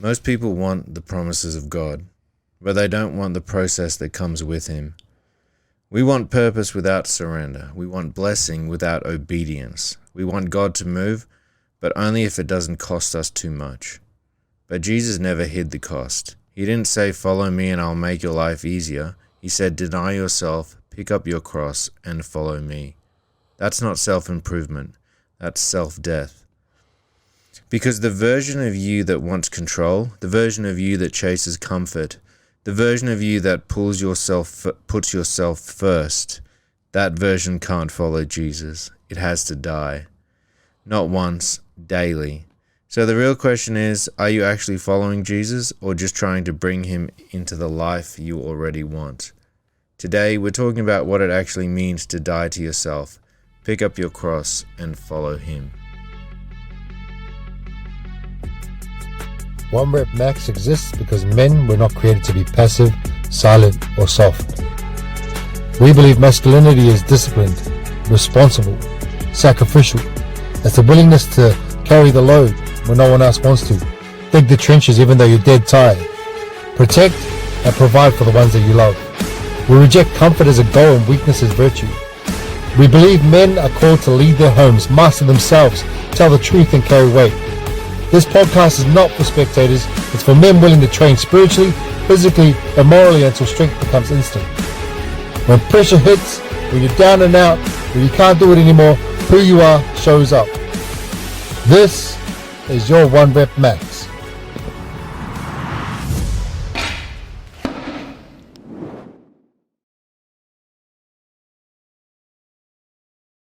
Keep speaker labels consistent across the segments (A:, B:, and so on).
A: Most people want the promises of God, but they don't want the process that comes with Him. We want purpose without surrender. We want blessing without obedience. We want God to move, but only if it doesn't cost us too much. But Jesus never hid the cost. He didn't say, "Follow me and I'll make your life easier." He said, "Deny yourself, pick up your cross, and follow me." That's not self-improvement. That's self-death. Because the version of you that wants control, the version of you that chases comfort, the version of you that puts yourself first, that version can't follow Jesus. It has to die. Not once, daily. So the real question is, are you actually following Jesus or just trying to bring Him into the life you already want? Today, we're talking about what it actually means to die to yourself, pick up your cross, and follow Him.
B: One Rep Max exists because men were not created to be passive, silent, or soft. We believe masculinity is disciplined, responsible, sacrificial. It's the willingness to carry the load when no one else wants to. Dig the trenches even though you're dead tired. Protect and provide for the ones that you love. We reject comfort as a goal and weakness as virtue. We believe men are called to lead their homes, master themselves, tell the truth and carry weight. This podcast is not for spectators, it's for men willing to train spiritually, physically, and morally until strength becomes instant. When pressure hits, when you're down and out, when you can't do it anymore, who you are shows up. This is your One Rep Max.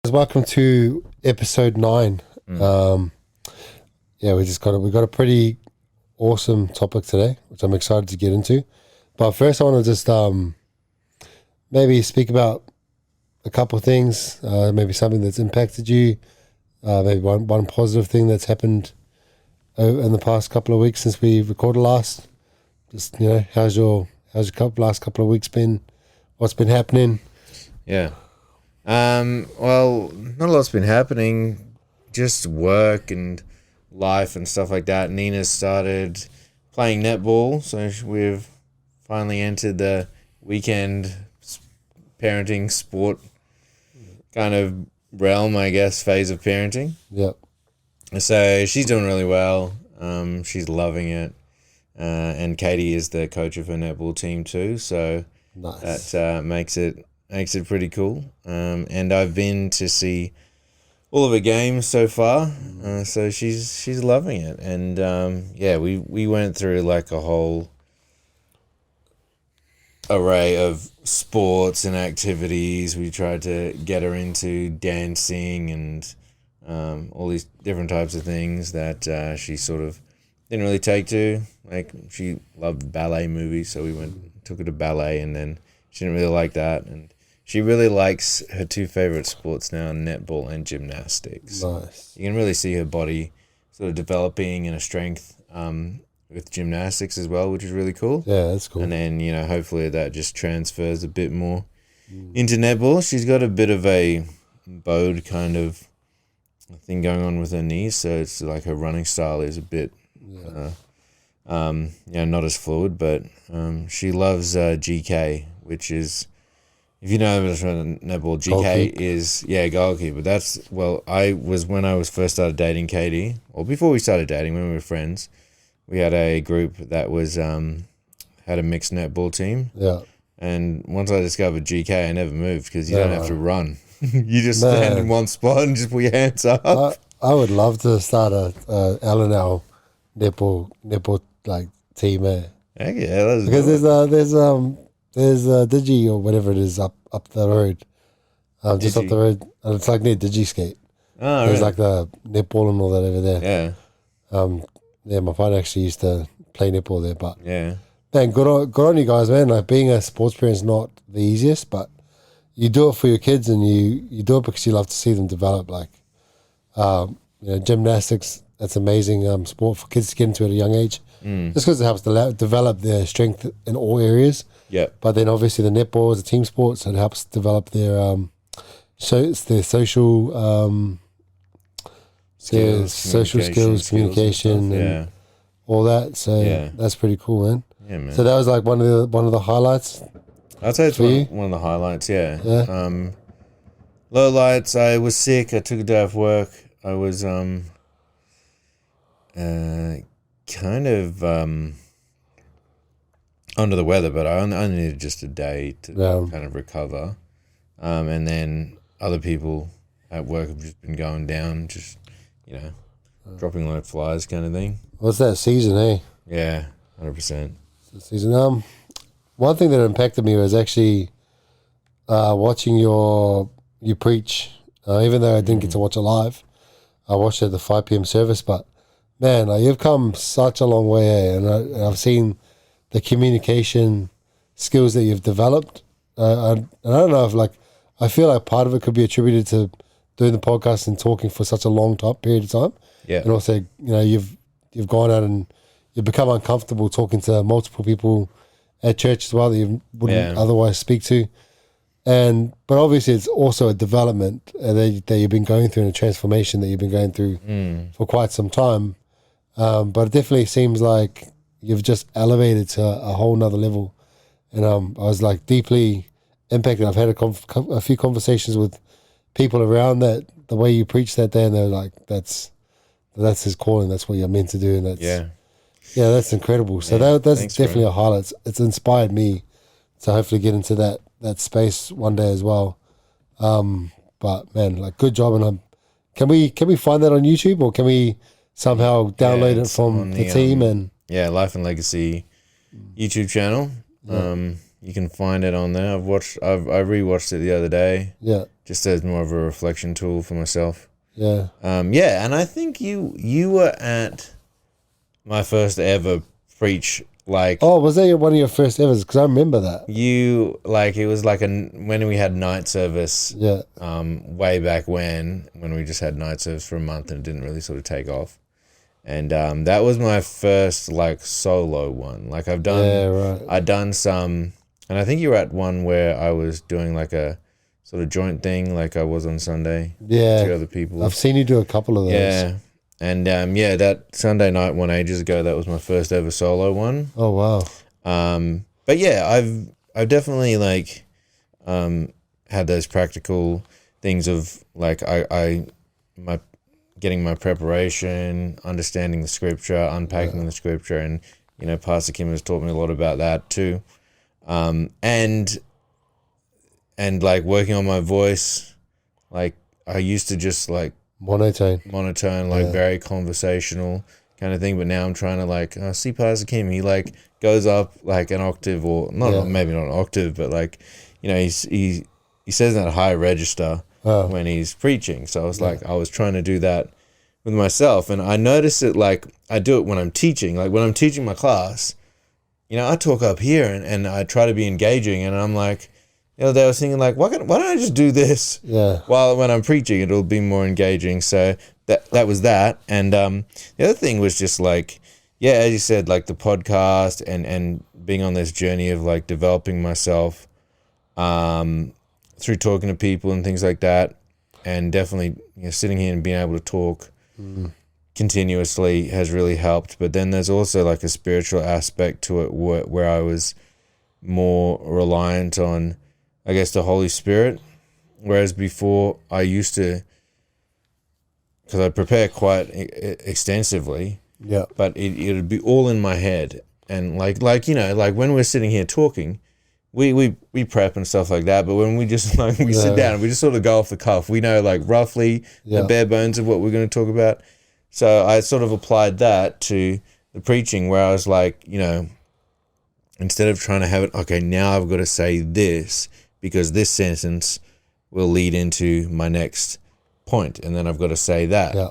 B: Welcome to episode 9. We got a pretty awesome topic today, which I'm excited to get into. But first, I want to just maybe speak about a couple of things, maybe something that's impacted you, maybe one positive thing that's happened in the past couple of weeks since we recorded last. Just, how's your last couple of weeks been? What's been happening?
A: Yeah. Well, not a lot's been happening. Just work and life and stuff like that. Nina's started playing netball, so we've finally entered the weekend parenting sport kind of realm, I guess, phase of parenting.
B: Yep.
A: So she's doing really well. She's loving it. And Katie is the coach of her netball team too, so
B: nice.
A: That makes it pretty cool. And I've been to see all of her games so far, so she's loving it. And we went through like a whole array of sports and activities. We tried to get her into dancing and all these different types of things that she sort of didn't really take to. Like, she loved ballet movies, so we took her to ballet, and then she didn't really like that. And she really likes her two favorite sports now, netball and gymnastics.
B: Nice.
A: You can really see her body sort of developing in a strength with gymnastics as well, which is really cool.
B: Yeah, that's cool.
A: And then, hopefully that just transfers a bit more into netball. She's got a bit of a bowed kind of thing going on with her knees, so it's like her running style is a bit not as fluid, but she loves GK, which is, if you know netball, GK is goalkeeper. When I was first started dating Katie, or before we started dating, when we were friends, we had a group that was had a mixed netball team.
B: Yeah.
A: And once I discovered GK, I never moved because you don't have to run. You just stand in one spot and just put your hands up.
B: I would love to start a LNL netball like team.
A: Heck yeah,
B: because there's Digi or whatever it is up the road, just up the road, and it's like near DigiSkate.
A: Oh,
B: there's like the netball and all that over there.
A: Yeah.
B: My father actually used to play netball there, but
A: yeah,
B: man, good on you guys, man. Like, being a sports parent is not the easiest, but you do it for your kids, and you do it because you love to see them develop. Like, gymnastics, that's amazing sport for kids to get into at a young age. Just because it helps develop their strength in all areas.
A: Yeah.
B: But then obviously the netball is a team sport, so it helps develop their social
A: skills,
B: communication, and all that. So
A: Yeah.
B: that's pretty cool, man.
A: Yeah, man.
B: So that was like one of the highlights.
A: I'd say it's
B: for you?
A: one of the highlights, yeah.
B: Yeah.
A: Low lights, I was sick. I took a day off work. I was kind of under the weather, but I only needed just a day to kind of recover. And then other people at work have just been going down, just, dropping like flies kind of thing.
B: What's that season, hey?
A: Yeah, 100%.
B: Season. One thing that impacted me was actually watching you preach. Even though I didn't get to watch it live, I watched it at the 5 p.m. service. But man, you've come such a long way, and I've seen the communication skills that you've developed. I don't know if I feel like part of it could be attributed to doing the podcast and talking for such a long period of time.
A: Yeah,
B: and also you've gone out and you've become uncomfortable talking to multiple people at church as well that you wouldn't otherwise speak to. But obviously it's also a development that you've been going through, and a transformation that you've been going through for quite some time. But it definitely seems like you've just elevated to a whole nother level. And I was like deeply impacted. I've had a few conversations with people around that, the way you preached that day, and they're like, that's his calling. That's what you're meant to do. And that's incredible. So that's
A: thanks,
B: definitely
A: bro.
B: a highlight. It's inspired me to hopefully get into that space one day as well. But man, good job. And can we find that on YouTube, or can we somehow download it from the team? And
A: Life and Legacy YouTube channel. You can find it on there. I rewatched it the other day. Yeah, just as more of a reflection tool for myself.
B: Yeah.
A: And I think you were at my first ever preach.
B: Was that one of your first evers? Because I remember that.
A: It was when we had night service.
B: Yeah.
A: Way back when we just had night service for a month and it didn't really sort of take off. And that was my first solo one. I've done some, and I think you were at one where I was doing a sort of joint thing, like I was on Sunday.
B: Yeah.
A: 2 other people.
B: I've seen you do a couple of those.
A: Yeah. And that Sunday night one ages ago, that was my first ever solo one.
B: Oh wow.
A: But yeah, I've definitely had those practical things of getting my preparation, understanding the scripture, unpacking the scripture, and Pastor Kim has taught me a lot about that too. And working on my voice, I used to just monotone, very conversational kind of thing. But now I'm trying to see Pastor Kim. He goes up an octave, or maybe not an octave, but he says that high register when he's preaching. So I was I was trying to do that with myself, and I notice it I do it when I'm teaching. When I'm teaching my class, I talk up here and I try to be engaging, and I'm the other day I was thinking why don't I just do this while when I'm preaching, it'll be more engaging. So that was that. And the other thing was just as you said, the podcast and being on this journey of developing myself through talking to people and things like that, and definitely sitting here and being able to talk continuously has really helped. But then there's also a spiritual aspect to it where I was more reliant on, I guess, the Holy Spirit, whereas before I used to, because I prepare quite extensively, but it would be all in my head, and when we're sitting here talking, we prep and stuff like that, but when we just we sit down and we just sort of go off the cuff, we know roughly the bare bones of what we're going to talk about. So I sort of applied that to the preaching, where I was instead of trying to have it, okay, now I've got to say this because this sentence will lead into my next point, and then I've got to say that. Yeah.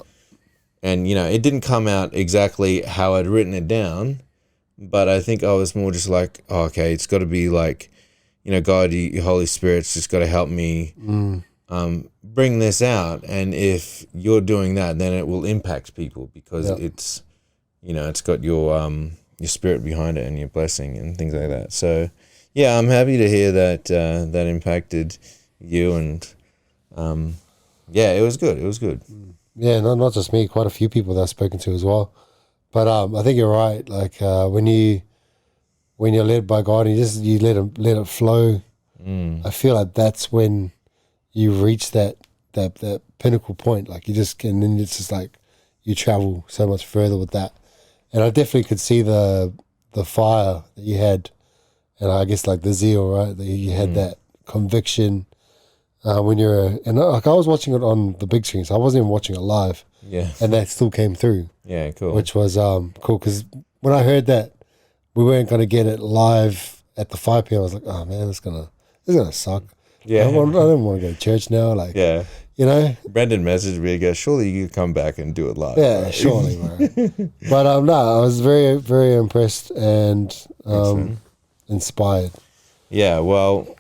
A: And, it didn't come out exactly how I'd written it down, but I think I was more just okay, it's got to be God, your Holy Spirit's just got to help me bring this out. And if you're doing that, then it will impact people because it's, it's got your spirit behind it and your blessing and things like that. So, yeah, I'm happy to hear that that impacted you, and it was good. It was good.
B: Yeah, not just me, quite a few people that I've spoken to as well. But I think you're right. Like when you're led by God, and you let it flow. I feel like that's when you reach that pinnacle point. Like you just can, and then it's just like you travel so much further with that. And I definitely could see the fire that you had, and I guess like the zeal, right? That you had that conviction when you're, and like I was watching it on the big screen, so I wasn't even watching it live.
A: Yeah.
B: And that still came through.
A: Yeah, cool.
B: Which was cool, because when I heard that we weren't going to get it live at the 5 p.m., I was like, oh man, this is gonna suck.
A: Yeah.
B: I don't want to go to church now. Like,
A: Yeah.
B: you know.
A: Brendan messaged me and goes, surely you could come back and do it live.
B: Yeah,
A: right?
B: surely, bro. But no, I was very, very impressed and inspired.
A: Yeah, well,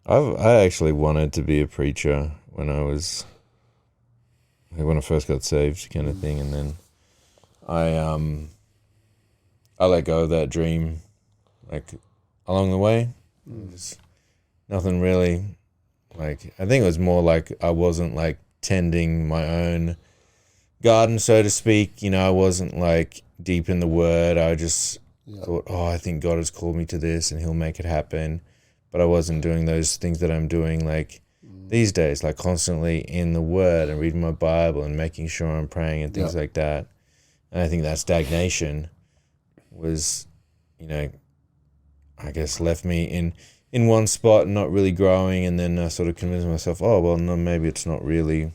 A: I actually wanted to be a preacher when I first got saved, kind of thing, and then I let go of that dream, like along the way. Just nothing really. Like, I think it was more like I wasn't like tending my own garden, so to speak. You know, I wasn't like deep in the word. I just thought, oh, I think God has called me to this and he'll make it happen. But I wasn't doing those things that I'm doing like these days, like constantly in the word and reading my Bible and making sure I'm praying and things like that. And I think that stagnation was, you know, I guess left me in one spot and not really growing, and then I sort of convinced myself, oh, well, no, maybe that's not really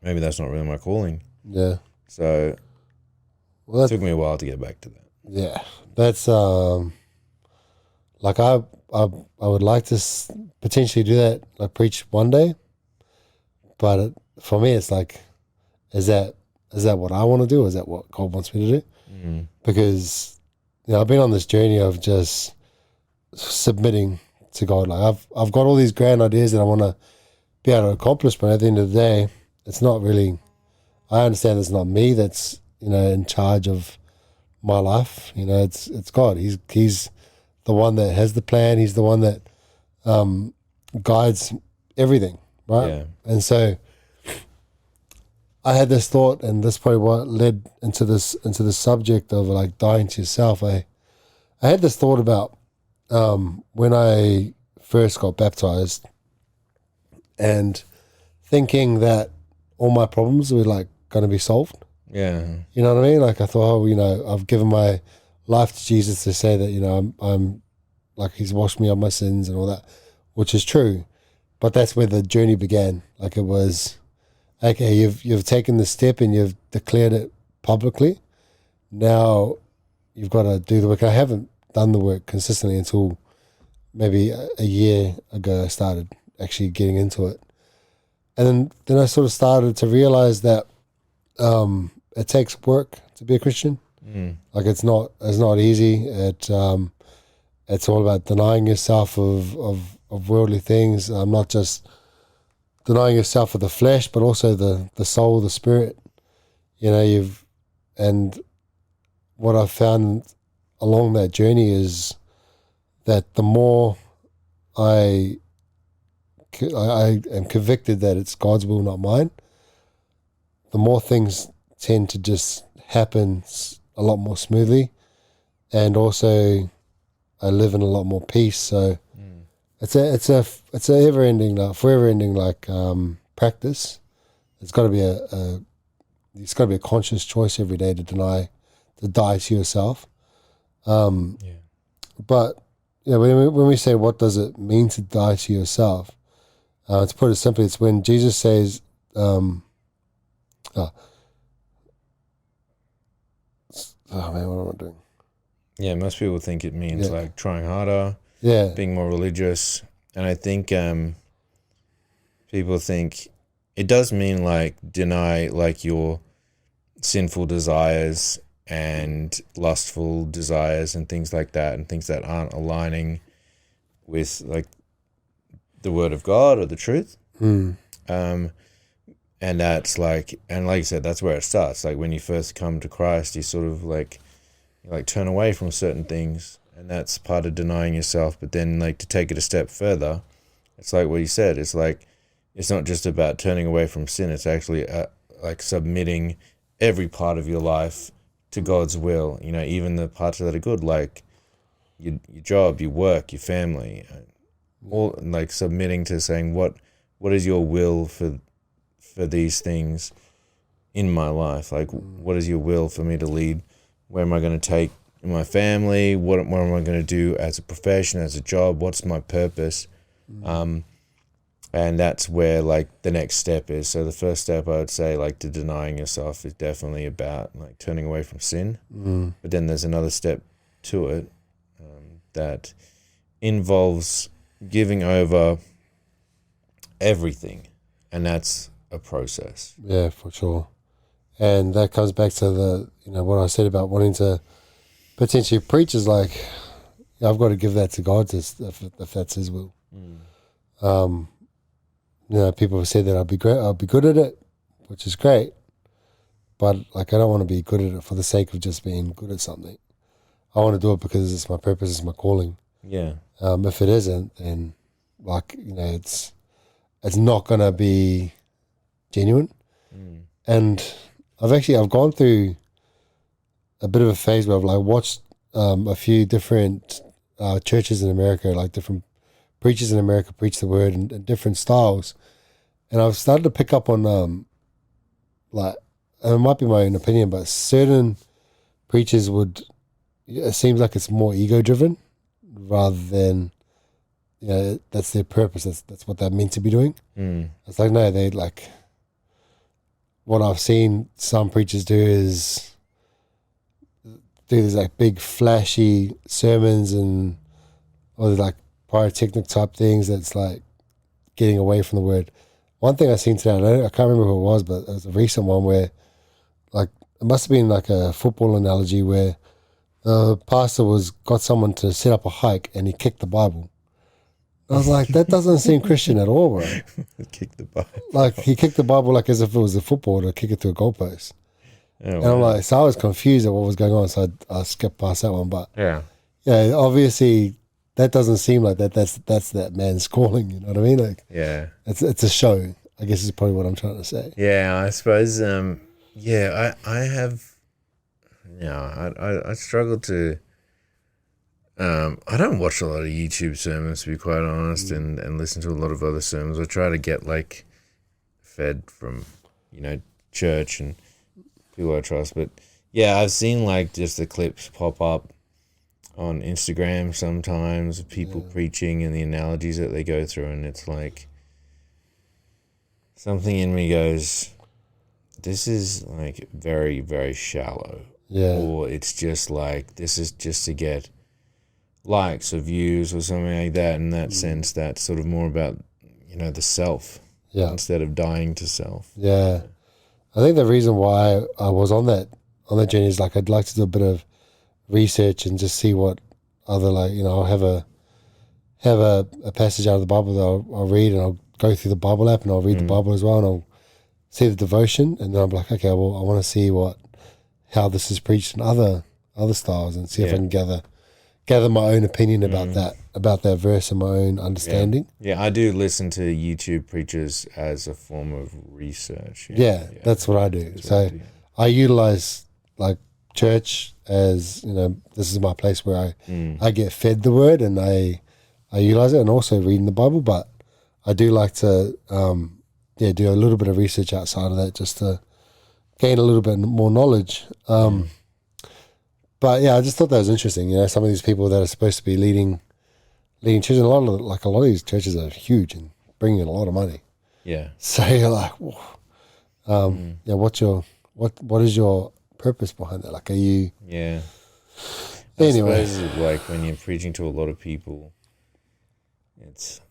A: my calling.
B: Yeah.
A: So it took me a while to get back to that.
B: Yeah. That's, like I would like to potentially do that, like preach one day, but for me, it's like, is that what I want to do? Is that what God wants me to do? Mm-hmm. Because, you know, I've been on this journey of just submitting to God. Like I've got all these grand ideas that I want to be able to accomplish, but at the end of the day, it's not really. I understand it's not me that's, you know, in charge of my life. You know, it's God. He's the one that has the plan. He's the one that guides everything, right? Yeah. And so I had this thought, and this probably what led into this subject of like dying to yourself. I had this thought about when I first got baptized, and thinking that all my problems were like going to be solved.
A: Yeah.
B: You know what I mean? Like I thought, oh, you know, I've given my life to Jesus to say that, you know, I'm like, he's washed me of my sins and all that, which is true. But that's where the journey began. Like it was, okay, you've taken the step and you've declared it publicly. Now you've got to do the work. I haven't done the work consistently until maybe a year ago I started actually getting into it. And then I sort of started to realize that it takes work to be a Christian. Like it's not easy. It's all about denying yourself of worldly things. Not just denying yourself of the flesh, but also the soul, the spirit. You know, and what I've found along that journey is that the more I am convicted that it's God's will, not mine, the more things tend to just happen a lot more smoothly, and also I live in a lot more peace. So it's a forever ending like practice. It's got to be a conscious choice every day to die to yourself. But you know, when we say what does it mean to die to yourself, to put it simply, it's when Jesus says, oh man, what am I doing?
A: Yeah, most people think it means like trying harder, being more religious. And I think people think it does mean like deny like your sinful desires and lustful desires and things like that, and things that aren't aligning with like the word of God or the truth. And that's like, and like you said, that's where it starts. Like when you first come to Christ, you sort of like turn away from certain things, and that's part of denying yourself. But then like to take it a step further, it's like what you said, it's like, it's not just about turning away from sin. It's actually like submitting every part of your life to God's will. You know, even the parts that are good, like your job, your work, your family, all like submitting to saying what is your will for these things in my life? Like, what is your will for me to lead? Where am I going to take my family? What am I going to do as a profession, as a job? What's my purpose? And that's where like the next step is. So the first step, I would say, like, to denying yourself is definitely about like turning away from sin. But then there's another step to it that involves giving over everything, and that's a process.
B: Yeah, for sure. And that comes back to the, what I said about wanting to potentially preach is like, I've got to give that to God if that's His will. People have said that I'll be good at it, which is great, but like I don't want to be good at it for the sake of just being good at something. I want to do it because it's my purpose, it's my calling.
A: Yeah.
B: If it isn't, then like it's not gonna be genuine. And I've gone through a bit of a phase where I've like watched a few different churches in America, like different preachers in America preach the word in different styles, and I've started to pick up on and it might be my own opinion, but certain preachers it seems like it's more ego driven rather than that's their purpose. That's what they're meant to be doing. It's like, no, they like, what I've seen some preachers do is do these like big flashy sermons or like pyrotechnic type things that's like getting away from the word. One thing I seen today, I can't remember who it was, but it was a recent one where like it must have been like a football analogy where the pastor got someone to set up a hike and he kicked the Bible. I was like, that doesn't seem Christian at all, bro.
A: Kick the Bible.
B: Like he kicked the Bible like as if it was a football to kick it to a goalpost.
A: Oh,
B: and I'm like, so I was confused at what was going on, so I skipped past that one. But
A: yeah,
B: obviously that doesn't seem like that. That's that man's calling. You know what I mean? Like,
A: yeah,
B: it's a show, I guess is probably what I'm trying to say.
A: Yeah, I suppose. I have. Yeah, I struggle to. I don't watch a lot of YouTube sermons, to be quite honest, and listen to a lot of other sermons. I try to get like fed from, church and people I trust. But yeah, I've seen like just the clips pop up on Instagram sometimes of people preaching and the analogies that they go through, and it's like something in me goes, this is like very, very shallow.
B: Yeah.
A: Or it's just like, this is just to get likes or views or something like that. In that sense, that's sort of more about, the self instead of dying to self.
B: Yeah. I think the reason why I was on that journey is like I'd like to do a bit of research and just see what other, like, I'll have a passage out of the Bible that I'll read, and I'll go through the Bible app and I'll read the Bible as well, and I'll see the devotion, and then I'm like, okay, well, I want to see how this is preached in other styles, and see if I can gather my own opinion about that verse and my own understanding.
A: Yeah, I do listen to YouTube preachers as a form of research.
B: Yeah, that's what I do. So I utilize like church as, this is my place where I get fed the word, and I utilize it, and also reading the Bible, but I do like to do a little bit of research outside of that just to gain a little bit more knowledge. But yeah, I just thought that was interesting. Some of these people that are supposed to be leading churches, a lot of these churches are huge and bringing in a lot of money.
A: Yeah.
B: So you're like, what is your purpose behind that? Like, are you?
A: Yeah.
B: Anyway,
A: I suppose like when you're preaching to a lot of people, it's.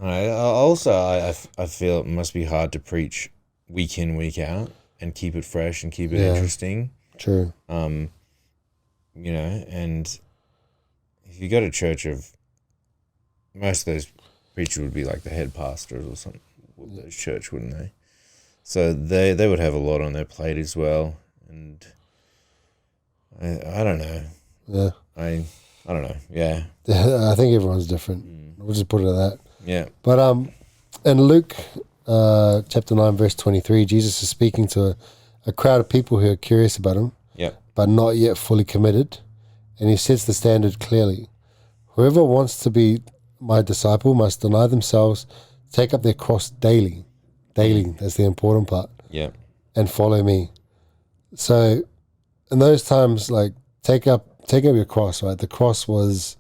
A: I feel it must be hard to preach week in, week out and keep it fresh and keep it interesting.
B: True.
A: And if you go to church of, most of those preachers would be like the head pastors or something of those church, wouldn't they? So they would have a lot on their plate as well, and I don't know.
B: Yeah.
A: I don't know. Yeah.
B: I think everyone's different. We'll just put it at that.
A: Yeah.
B: But in Luke chapter 9, verse 23, Jesus is speaking to a crowd of people who are curious about him, but not yet fully committed. And he sets the standard clearly. Whoever wants to be my disciple must deny themselves, take up their cross daily. Daily, that's the important part.
A: Yeah.
B: And follow me. So in those times, like, take up your cross, right? The cross was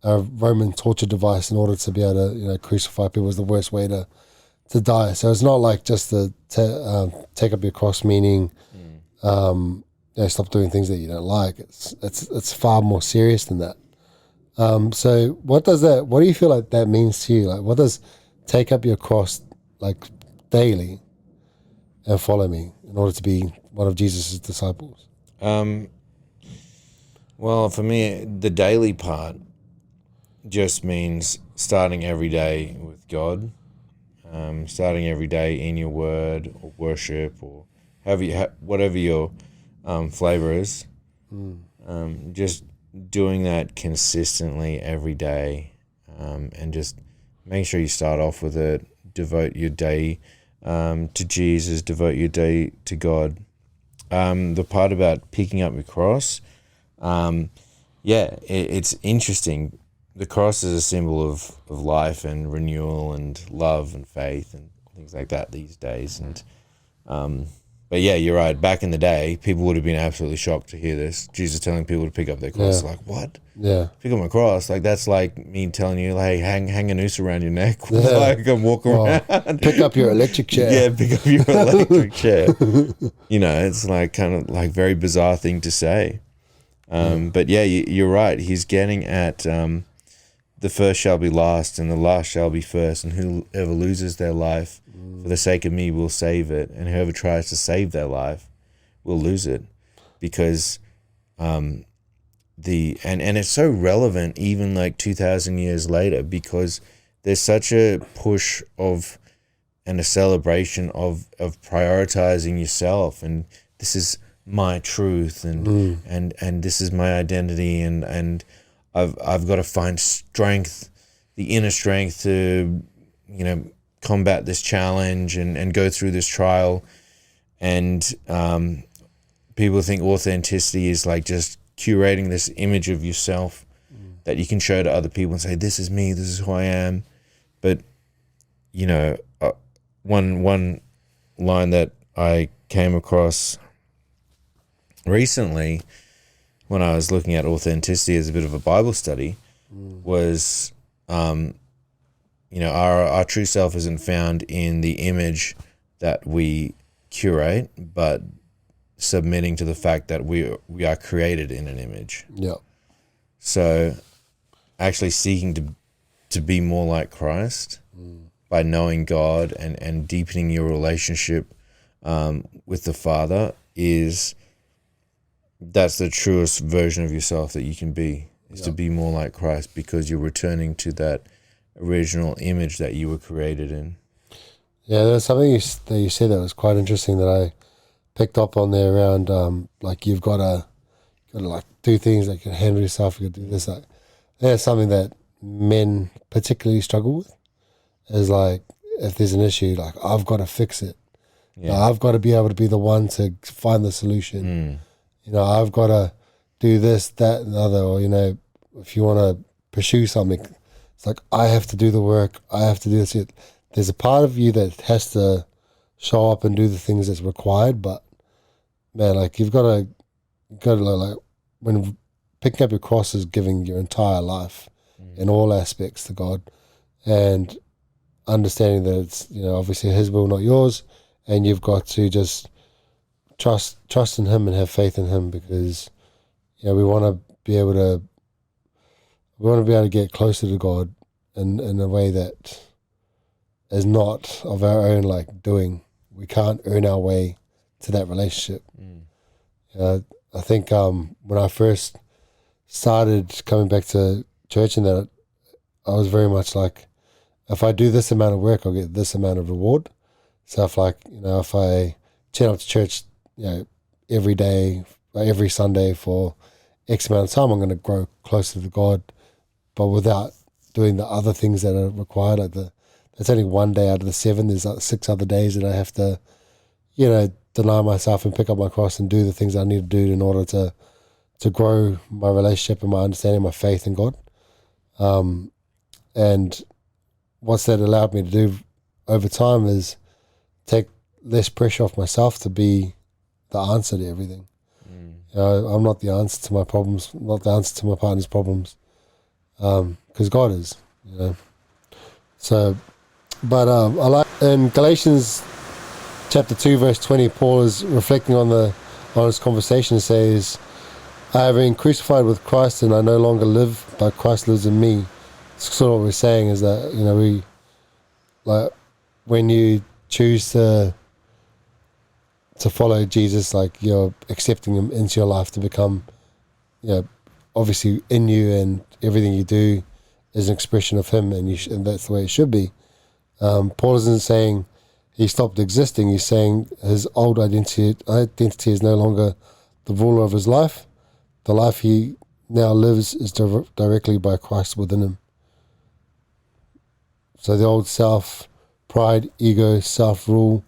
B: a Roman torture device in order to be able to, crucify people. Was the worst way to die. So it's not like just take up your cross, meaning stop doing things that you don't like. It's far more serious than that. So what do you feel like that means to you? Like, what does take up your cross, like, daily and follow me in order to be one of Jesus' disciples?
A: Well, for me, the daily part just means starting every day with God, starting every day in your word or worship or whatever your flavor is. Just doing that consistently every day, and just make sure you start off with it. Devote your day to Jesus. Devote your day to God. The part about picking up your cross, it's interesting. The cross is a symbol of life and renewal and love and faith and things like that these days. And but yeah, you're right. Back in the day, people would have been absolutely shocked to hear this. Jesus telling people to pick up their cross. Like, what?
B: Yeah.
A: Pick up my cross. Like, that's like me telling you, like, hang a noose around your neck. Like, and walk around.
B: Pick up your electric chair.
A: Yeah, pick up your electric chair. It's like kind of like very bizarre thing to say. But yeah, you're right. He's getting at the first shall be last and the last shall be first. And whoever loses their life for the sake of me will save it. And whoever tries to save their life will lose it. Because and it's so relevant even like 2,000 years later, because there's such a push of and a celebration of prioritizing yourself, and this is my truth, and this is my identity, and I've got to find strength, the inner strength to combat this challenge and go through this trial. And people think authenticity is like just curating this image of yourself that you can show to other people and say, this is me, this is who I am. But one line that I came across recently when I was looking at authenticity as a bit of a Bible study was our true self isn't found in the image that we curate, but submitting to the fact that we are created in an image.
B: Yeah.
A: So actually seeking to be more like Christ by knowing God and deepening your relationship with the Father that's the truest version of yourself that you can be, is to be more like Christ, because you're returning to that original image that you were created in. Yeah,
B: there's something that you said that was quite interesting that I picked up on there around like you've got to like do things like you can handle yourself, you can do this. Like, that's something that men particularly struggle with, is like if there's an issue, like I've got to fix it. Like, I've got to be able to be the one to find the solution. I've got to do this, that, and the other. Or, if you want to pursue something, it's like I have to do the work. I have to do this. There's a part of you that has to show up and do the things that's required. But man, like you've got to like when picking up your cross is giving your entire life in all aspects to God, and understanding that it's obviously His will, not yours, and you've got to just trust in Him and have faith in Him, because we want to be able to get closer to God in a way that is not of our own like doing. We can't earn our way to that relationship. I think when I first started coming back to church, and that I was very much like, if I do this amount of work, I'll get this amount of reward. So if if I turn up to church every day, every Sunday for X amount of time, I'm going to grow closer to God, but without doing the other things that are required, like the That's only one day out of the 7. There's like 6 other days that I have to, deny myself and pick up my cross and do the things I need to do in order to grow my relationship and my understanding, my faith in God. And what's that allowed me to do over time is take less pressure off myself to be the answer to everything. I'm not the answer to my problems, not the answer to my partner's problems, because God is, So, but I like in Galatians chapter 2, verse 20, Paul is reflecting on his conversation and says, I have been crucified with Christ and I no longer live, but Christ lives in me. It's sort of what we're saying is that, when you choose to follow Jesus, like you're accepting him into your life to become, obviously in you, and everything you do is an expression of him, and and that's the way it should be. Paul isn't saying he stopped existing. He's saying his old identity is no longer the ruler of his life. The life he now lives is directly by Christ within him. So the old self, pride, ego, self-rule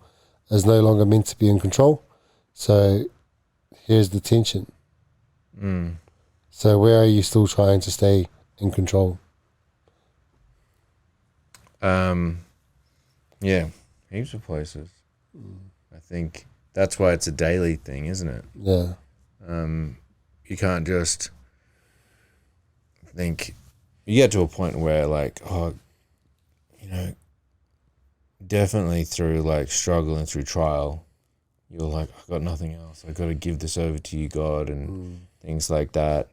B: is no longer meant to be in control. So here's the tension. So where are you still trying to stay in control?
A: Yeah, heaps of places. I think that's why it's a daily thing, isn't it?
B: Yeah.
A: You can't just think, you get to a point where definitely through struggle and through trial, you're like, I've got nothing else. I've got to give this over to you, God, and things like that.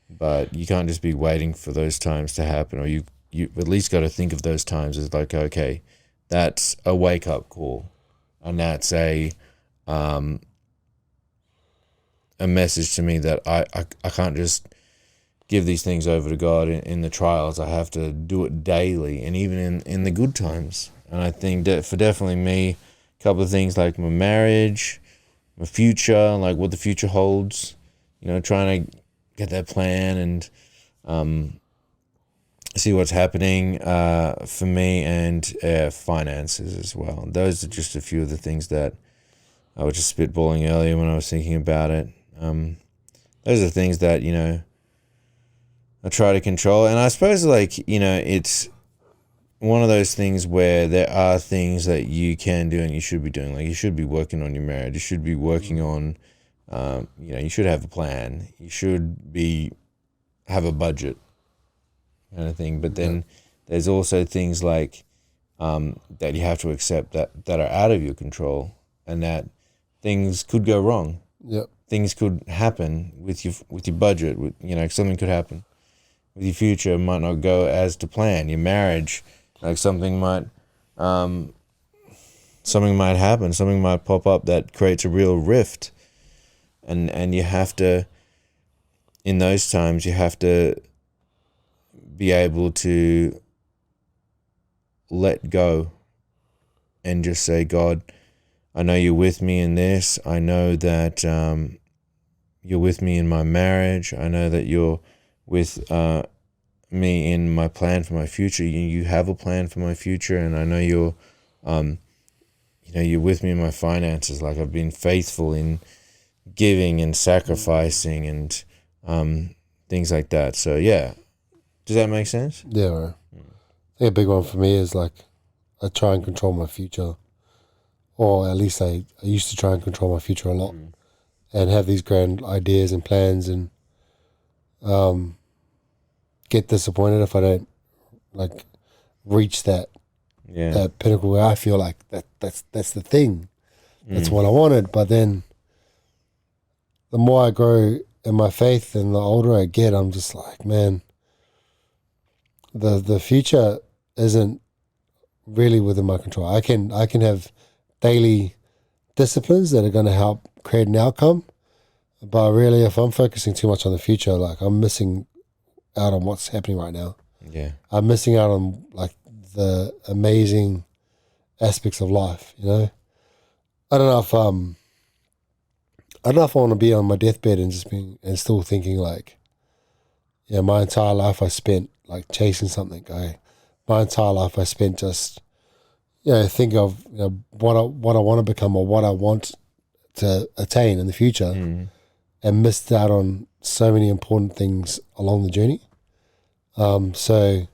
A: But you can't just be waiting for those times to happen, or you at least got to think of those times as okay, that's a wake-up call, and that's a message to me that I can't just give these things over to God in the trials. I have to do it daily, and even in the good times. And I think that for definitely me, a couple of things like my marriage, my future, like what the future holds, trying to get that plan and see what's happening for me, and finances as well. Those are just a few of the things that I was just spitballing earlier when I was thinking about it. Those are things that, I try to control. And I suppose it's one of those things where there are things that you can do and you should be doing. Like you should be working on your marriage. You should be working on, you should have a plan. You should have a budget kind of thing. But then there's also things that you have to accept that are out of your control, and that things could go wrong.
B: Yep.
A: Things could happen with your budget. Something could happen with your future. It might not go as to plan. Your marriage, something might happen. Something might pop up that creates a real rift, and you have to. In those times, you have to be able to let go and just say, God, I know you're with me in this. I know that you're with me in my marriage. I know that you're with me in my plan for my future. You have a plan for my future, and I know you're, you're with me in my finances. Like I've been faithful in giving and sacrificing and things like that. So yeah, does that make sense?
B: Yeah, right. I think a big one for me is I try and control my future. Or at least I used to try and control my future a lot, and have these grand ideas and plans, and get disappointed if I don't reach that pinnacle where I feel like that's the thing. That's what I wanted. But then the more I grow in my faith and the older I get, I'm just like, man, the future isn't really within my control. I can have daily disciplines that are going to help create an outcome, but really if I'm focusing too much on the future, I'm missing out on what's happening right now.
A: Yeah,
B: I'm missing out on the amazing aspects of life. I don't know if I want to be on my deathbed and still thinking my entire life I spent chasing something. My entire life I spent just think of what I want to become or what I want to attain in the future, and missed out on so many important things along the journey. So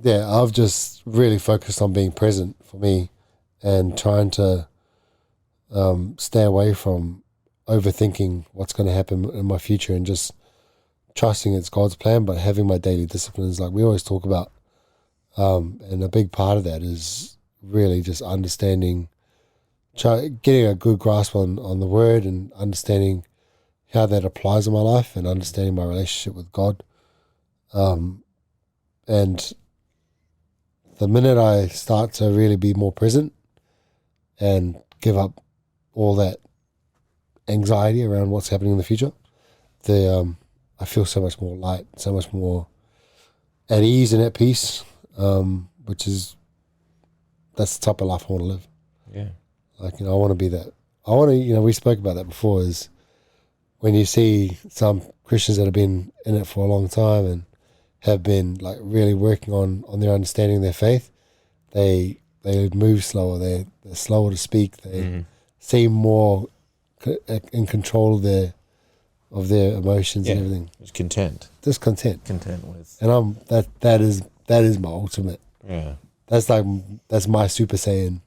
B: yeah, I've just really focused on being present for me and trying to stay away from overthinking what's going to happen in my future and just trusting it's God's plan, but having my daily disciplines like we always talk about. And a big part of that is really just understanding, getting a good grasp on the word and understanding how that applies in my life and understanding my relationship with God. And the minute I start to really be more present and give up all that anxiety around what's happening in the future, I feel so much more light, so much more at ease and at peace, that's the type of life I want to live.
A: Yeah.
B: Like, I want to be that. I want to, we spoke about that before, is when you see some Christians that have been in it for a long time and have been like really working on their understanding of their faith, they move slower, they're slower to speak, they seem more in control of their emotions and everything.
A: It's content.
B: Just content.
A: Content with.
B: And that is my ultimate.
A: Yeah.
B: That's my Super Saiyan.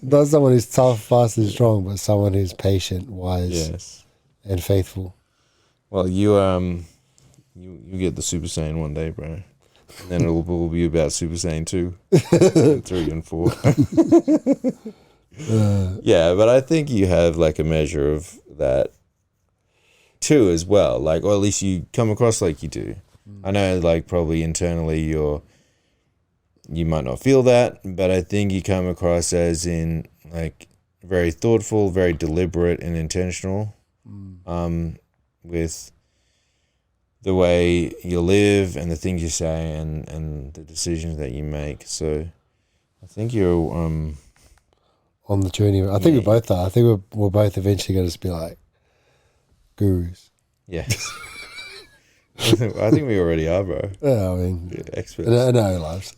B: Not someone who's tough, fast, and strong, but someone who's patient, wise, and faithful.
A: Well, you get the Super Saiyan one day, bro. And then it'll be about Super Saiyan 2, and 3 and 4. Yeah, but I think you have like a measure of that too as well. Like, or at least you come across like you do. I know, like, probably internally you might not feel that, but I think you come across as in like very thoughtful, very deliberate and intentional with the way you live and the things you say and the decisions that you make. So I think you're
B: on the journey. I think we both are. I think we're both eventually going to be like gurus.
A: Yes. I think we already are, bro.
B: Yeah, I mean,
A: experts
B: in our lives.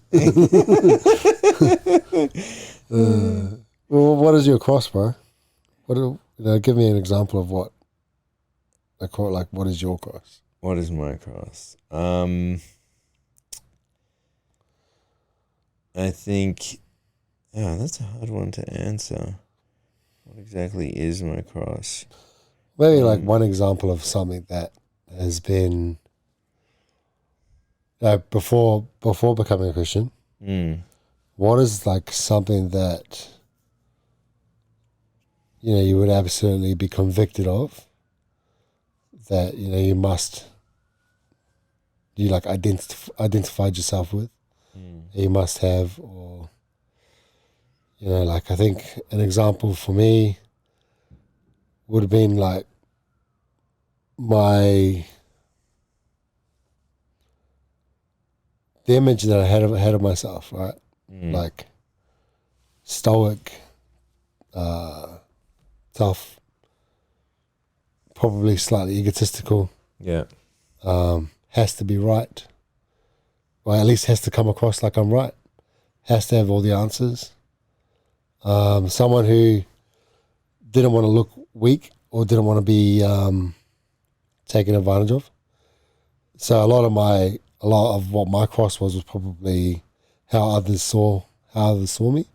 B: Well, what is your cross, bro? Give me an example of what is your cross?
A: What is my cross? I think, that's a hard one to answer. What exactly is my cross?
B: Maybe like one example of something that has been before becoming a Christian. What is like something that you would absolutely be convicted of, that you like identified yourself with, you must have, or like, I think an example for me would have been like the image that I had of myself, right? Like stoic, tough, probably slightly egotistical.
A: Yeah.
B: Has to be right. Well, at least has to come across like I'm right. Has to have all the answers. Someone who didn't want to look weak or didn't want to be taken advantage of. So a lot of what my cross was probably how others saw me,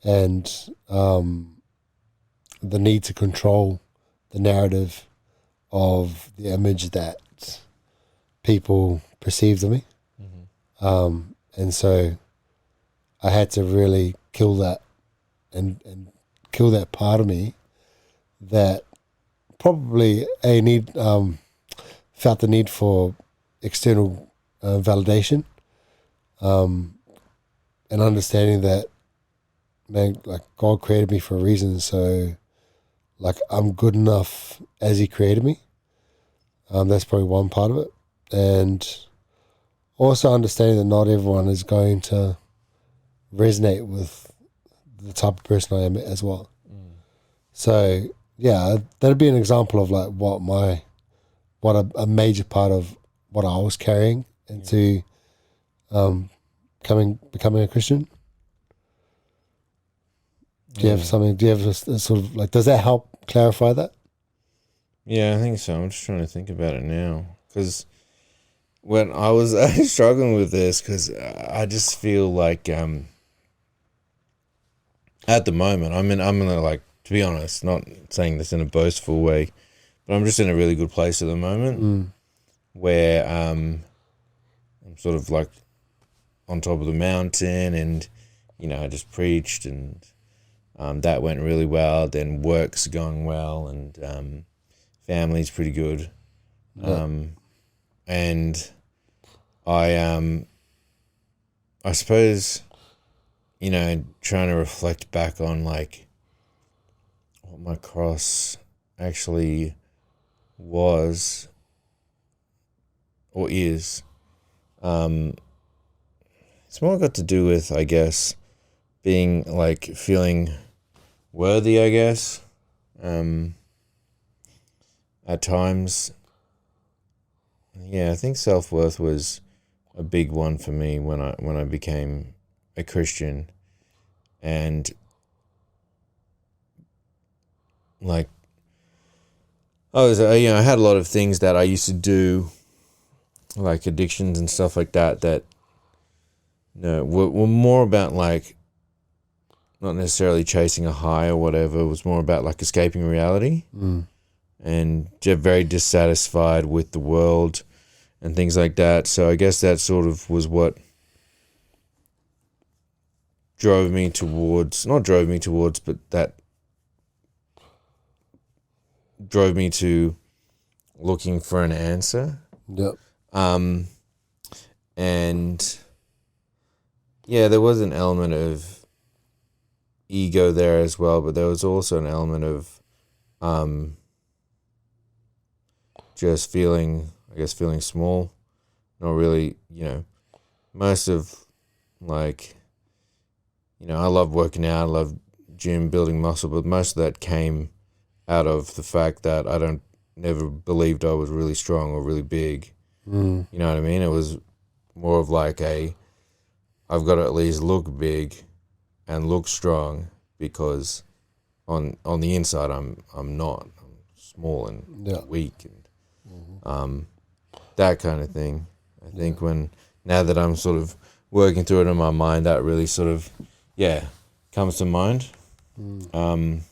B: and the need to control the narrative of the image that people perceived of me. And so I had to really kill that and kill that part of me that probably felt the need for external validation, and understanding that, man, like, God created me for a reason, so like I'm good enough as He created me. That's probably one part of it, and also understanding that not everyone is going to resonate with the type of person I am as well. So yeah, that'd be an example of like what a major part of what I was carrying into becoming a Christian. Do you have something? Do you have a sort of like? Does that help clarify that?
A: Yeah, I think so. I'm just trying to think about it now because when I was struggling with this, because I just feel like at the moment, I'm in a, like, to be honest, not saying this in a boastful way, but I'm just in a really good place at the moment where I'm sort of like on top of the mountain, and I just preached, and that went really well. Then work's going well, and family's pretty good. And I suppose, trying to reflect back on like what my cross actually was or is, it's more got to do with, I guess, being like feeling worthy, I guess, at times. Yeah, I think self-worth was a big one for me when I became a Christian, and like I had a lot of things that I used to do, like addictions and stuff like that were more about like not necessarily chasing a high or whatever. It was more about like escaping reality. And very dissatisfied with the world and things like that. So I guess that sort of was what drove me towards, but that drove me to looking for an answer.
B: Yep.
A: And yeah, there was an element of ego there as well, but there was also an element of just feeling small, not really, most of like, I love working out, I love gym, building muscle, but most of that came out of the fact that I never believed I was really strong or really big. You know what I mean? It was more of like I've got to at least look big and look strong, because on the inside I'm not. I'm small and weak, and that kind of thing. I think now that I'm sort of working through it in my mind, that really sort of comes to mind. And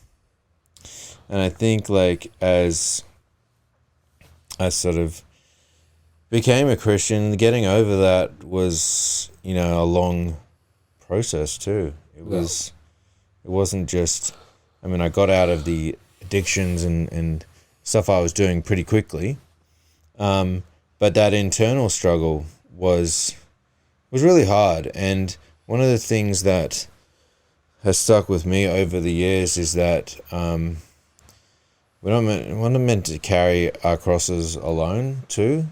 A: I think like as I sort of became a Christian, getting over that was, a long process too. It wasn't just, I got out of the addictions and stuff I was doing pretty quickly. But that internal struggle was really hard. And one of the things that has stuck with me over the years is that we're not meant to carry our crosses alone too.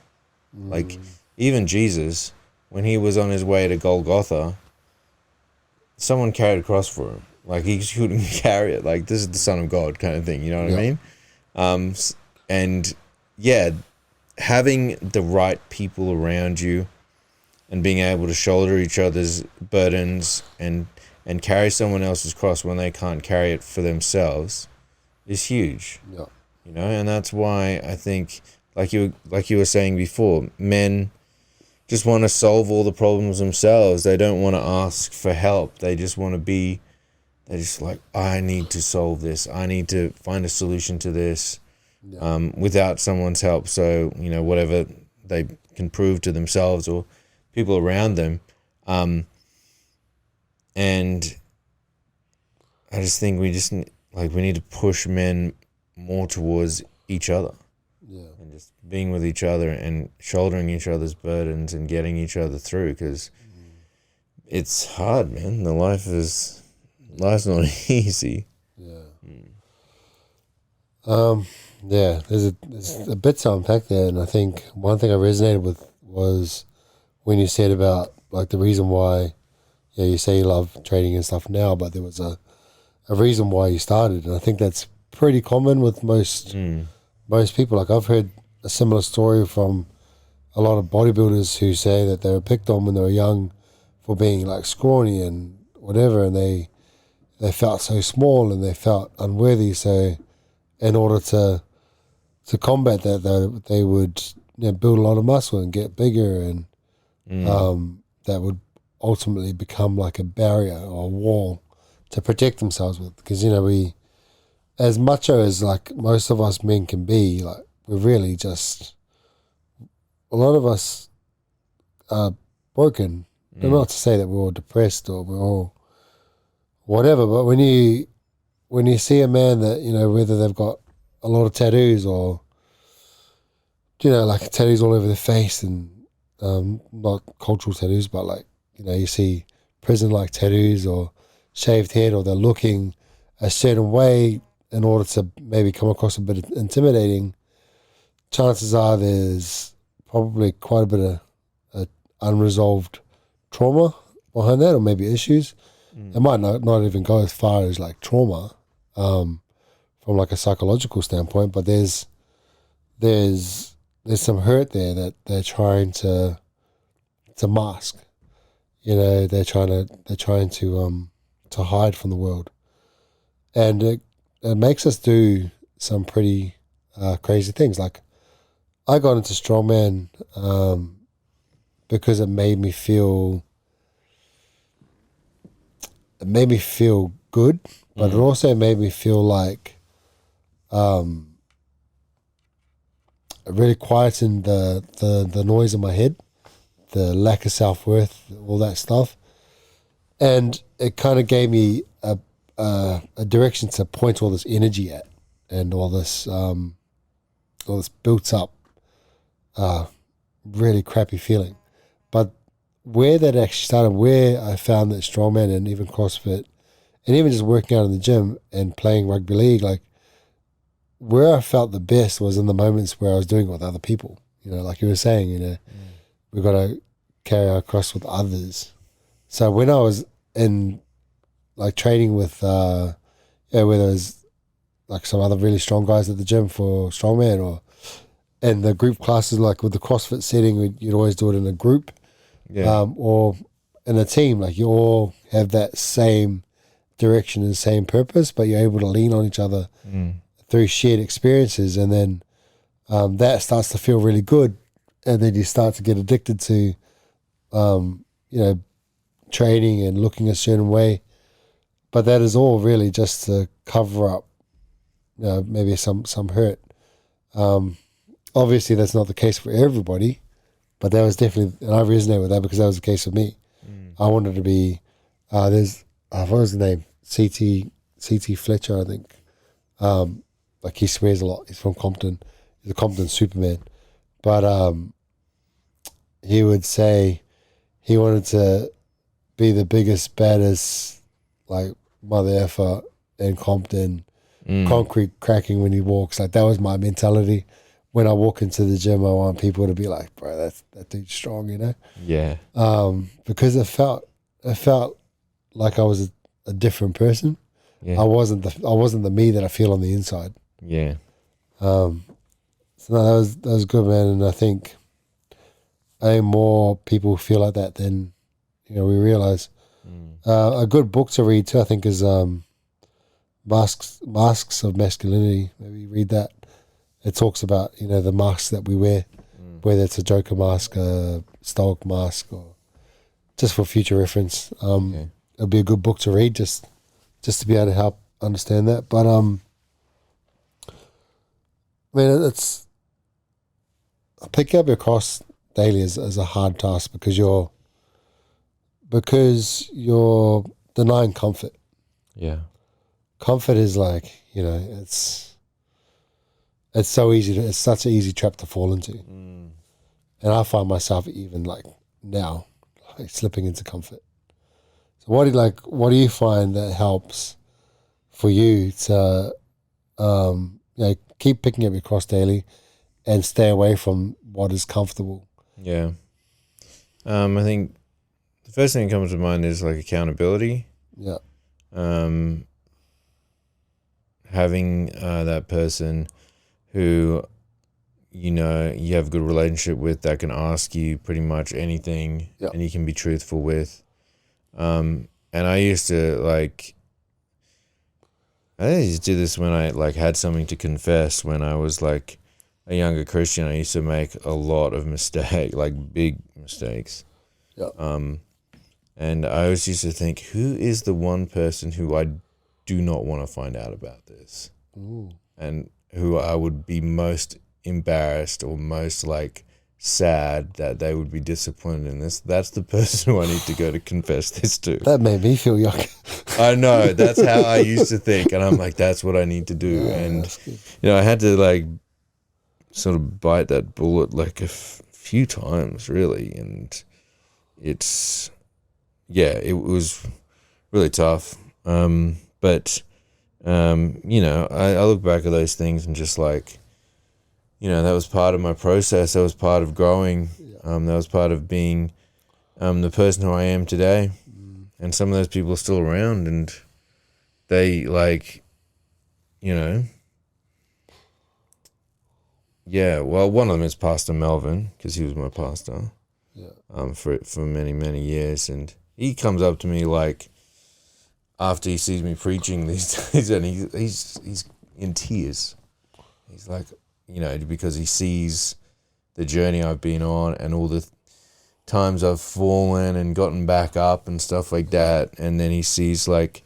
A: Like even Jesus, when he was on his way to Golgotha, someone carried a cross for him. Like he couldn't carry it. Like, this is the Son of God kind of thing. You know what I mean? And yeah, having the right people around you and being able to shoulder each other's burdens and carry someone else's cross when they can't carry it for themselves is huge.
B: Yeah.
A: And that's why I think, like you were saying before, men just want to solve all the problems themselves. They don't want to ask for help. They just want to be, they're just like, I need to solve this. I need to find a solution to this without someone's help. So, whatever they can prove to themselves or people around them. And I just think we need to push men more towards each other.
B: Yeah.
A: And just being with each other and shouldering each other's burdens and getting each other through, because it's hard, man. Life's not easy.
B: Yeah. There's a bit to unpack there, and I think one thing I resonated with was when you said about like the reason why, you say you love trading and stuff now, but there was a reason why you started, and I think that's pretty common with most people. Like, I've heard a similar story from a lot of bodybuilders who say that they were picked on when they were young for being like scrawny and whatever, and they they felt so small and they felt unworthy. So in order to combat that, they would build a lot of muscle and get bigger, and that would ultimately become like a barrier or a wall to protect themselves with. Because we, as macho as like most of us men can be, like we're really just, a lot of us are broken. Not to say that we're all depressed or we're all whatever, but when you see a man that whether they've got a lot of tattoos or like tattoos all over their face, and not cultural tattoos, but like you see prison-like tattoos or shaved head, or they're looking a certain way in order to maybe come across a bit intimidating, chances are there's probably quite a bit of unresolved trauma behind that, or maybe issues. It might not even go as far as like trauma from like a psychological standpoint, but there's some hurt there that they're trying to mask. They're trying to hide from the world, and it makes us do some pretty crazy things. Like I got into strongman because it made me feel good, but it also made me feel like it really quietened the noise in my head, the lack of self-worth, all that stuff, and it kind of gave me a direction to point all this energy at, and all this built up really crappy feeling. But where that actually started, where I found that strongman and even CrossFit and even just working out in the gym and playing rugby league, like where I felt the best was in the moments where I was doing it with other people. Like you were saying, we've got to carry our cross with others. So when I was in like training with, whether it was like some other really strong guys at the gym for strongman, or in the group classes, like with the CrossFit setting, you'd always do it in a group. Or in a team, like you all have that same direction and same purpose, but you're able to lean on each other through shared experiences, and then that starts to feel really good, and then you start to get addicted to training and looking a certain way, but that is all really just to cover up maybe some hurt. Obviously that's not the case for everybody, but that was definitely, and I resonate with that because that was the case for me. I wanted to be, what was the name? CT Fletcher, I think. Like he swears a lot. He's from Compton. He's a Compton Superman. But he would say he wanted to be the biggest, baddest, like mother effer in Compton, concrete cracking when he walks. Like that was my mentality. When I walk into the gym, I want people to be like, bro, that dude's strong,
A: Yeah.
B: Because it felt like I was a different person.
A: Yeah.
B: I wasn't the me that I feel on the inside.
A: Yeah.
B: So no, that was good, man. And I think more people feel like that than we realize. A good book to read too, I think, is Masks of Masculinity. Maybe read that. It talks about the masks that we wear, whether it's a Joker mask, a Stoic mask, or just for future reference. It'll be a good book to read just to be able to help understand that. But it's picking up your cross daily is a hard task because you're denying comfort.
A: Yeah.
B: Comfort is like it's so easy it's such an easy trap to fall into. And I find myself even like now like slipping into comfort. So what do you find that helps for you to keep picking up your cross daily and stay away from what is comfortable?
A: Yeah. I think the first thing that comes to mind is like accountability.
B: Yeah.
A: Having that person who you have a good relationship with that can ask you pretty much anything, and you can be truthful with. And I used to I used to do this when I like had something to confess. When I was like a younger Christian, I used to make a lot of mistakes, like big mistakes.
B: Yeah.
A: And I always used to think, who is the one person who I do not want to find out about this?
B: Ooh.
A: And who I would be most embarrassed or most like sad that they would be disappointed in this. That's the person who I need to go to confess this to.
B: That made me feel yuck.
A: I know, that's how I used to think, and I'm like, that's what I need to do.
B: Yeah,
A: and I had to like sort of bite that bullet like a few times really, and it was really tough. But I look back at those things and just like, that was part of my process. That was part of growing. That was part of being the person who I am today. And some of those people are still around, and they like, well, one of them is Pastor Melvin, because he was my pastor for many, many years. And he comes up to me like after he sees me preaching these days, and he's in tears. He's like, because he sees the journey I've been on and all the times I've fallen and gotten back up and stuff like that. And then he sees like,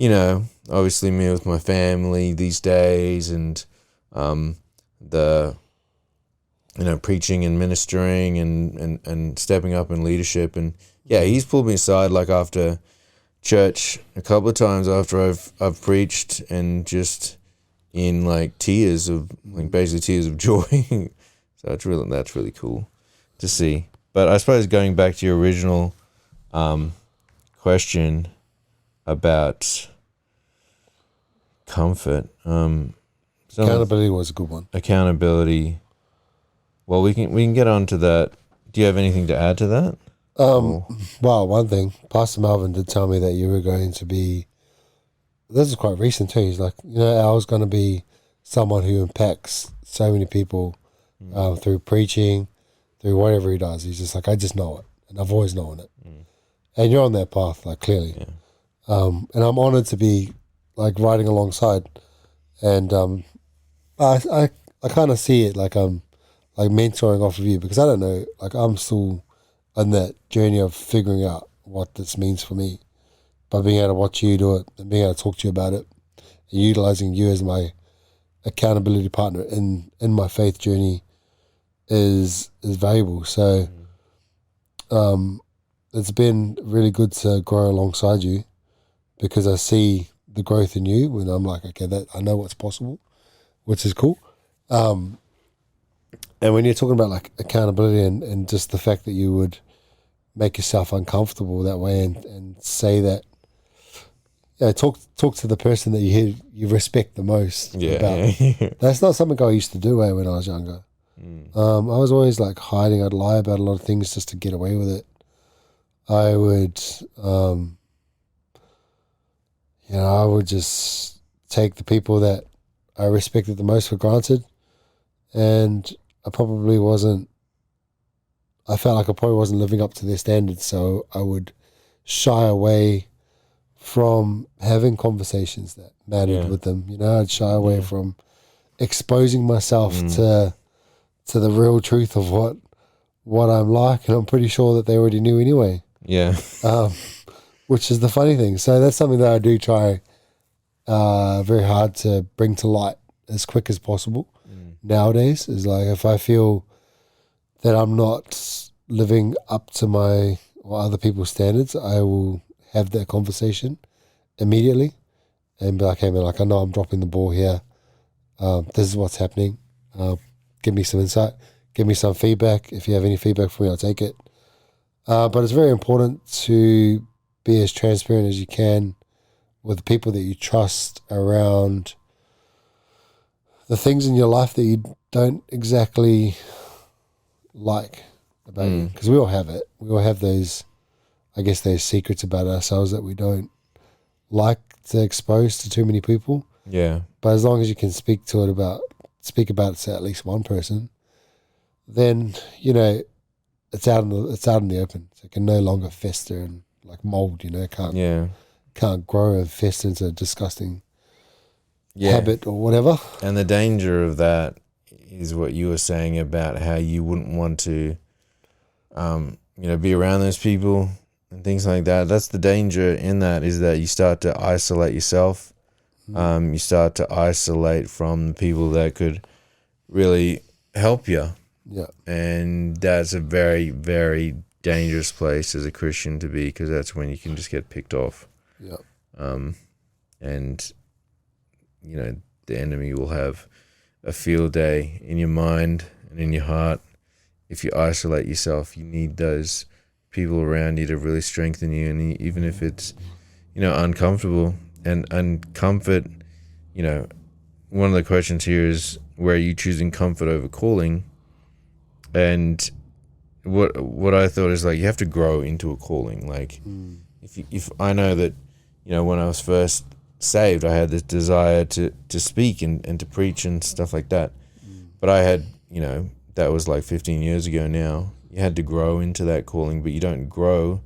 A: obviously me with my family these days, and the preaching and ministering and stepping up in leadership. And he's pulled me aside like after church a couple of times after I've preached, and just in like tears of like basically tears of joy. So that's really cool to see. But I suppose going back to your original question about comfort,
B: Accountability was a good one.
A: Accountability. Well, we can get on to that. Do you have anything to add to that?
B: Well, one thing, Pastor Melvin did tell me that you were going to be, this is quite recent too, he's like, I was going to be someone who impacts so many people through preaching, through whatever he does. He's just like, I just know it, and I've always known it. And you're on that path, like clearly. Yeah. And I'm honored to be like riding alongside, and I kind of see it like I'm like mentoring off of you, because I don't know, like I'm still on that journey of figuring out what this means for me. By being able to watch you do it and being able to talk to you about it, and utilizing you as my accountability partner in my faith journey is valuable. So it's been really good to grow alongside you, because I see the growth in you when I'm like, okay, that I know what's possible, which is cool. And when you're talking about like accountability and just the fact that you would make yourself uncomfortable that way and say that, talk to the person that you respect the most about. That's not something I used to do when I was younger. I was always like hiding. I'd lie about a lot of things just to get away with it. I would, I would just take the people that I respected the most for granted, and I felt like I probably wasn't living up to their standards, so I would shy away from having conversations that mattered with them. I'd shy away from exposing myself to the real truth of what I'm like, and I'm pretty sure that they already knew anyway. Yeah. Which is the funny thing. So that's something that I do try very hard to bring to light as quick as possible nowadays, is like if I feel that I'm not living up to my or other people's standards, I will have that conversation immediately and be like, hey man, like I know I'm dropping the ball here. This is what's happening. Give me some insight. Give me some feedback. If you have any feedback for me, I'll take it. But it's very important to be as transparent as you can with the people that you trust around the things in your life that you don't exactly like about you. Because we all have it. We all have those, I guess, those secrets about ourselves that we don't like to expose to too many people. Yeah. But as long as you can speak about it to at least one person, then, it's out in the open. So it can no longer fester and like mold, can't grow and fester into a disgusting habit or whatever.
A: And the danger of that is what you were saying about how you wouldn't want to, be around those people and things like that. That's the danger in that, is that you start to isolate yourself. You start to isolate from the people that could really help you.
B: Yeah.
A: And that's a very, very dangerous place as a Christian to be, because that's when you can just get picked off.
B: Yeah.
A: And, the enemy will have a field day in your mind and in your heart. If you isolate yourself, you need those people around you to really strengthen you. And even if it's, uncomfortable and comfort, one of the questions here is, where are you choosing comfort over calling? And what I thought is, like, you have to grow into a calling. Like, if I know that, when I was first saved, I had this desire to speak and to preach and stuff like that. But I had, that was like 15 years ago now. You had to grow into that calling, but you don't grow.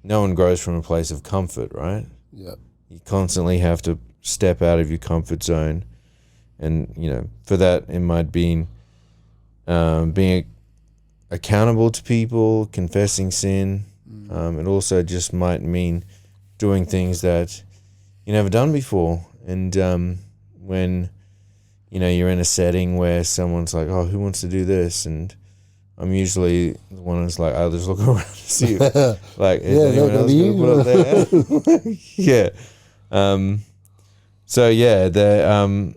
A: No one grows from a place of comfort, right?
B: Yeah.
A: You constantly have to step out of your comfort zone. And, for that, it might be being accountable to people, confessing sin. It also just might mean doing things that you never done before. And when, you're in a setting where someone's like, oh, who wants to do this? And I'm usually the one who's like, I'll just look around to see like, is anyone else going to put up there? Yeah. So yeah, the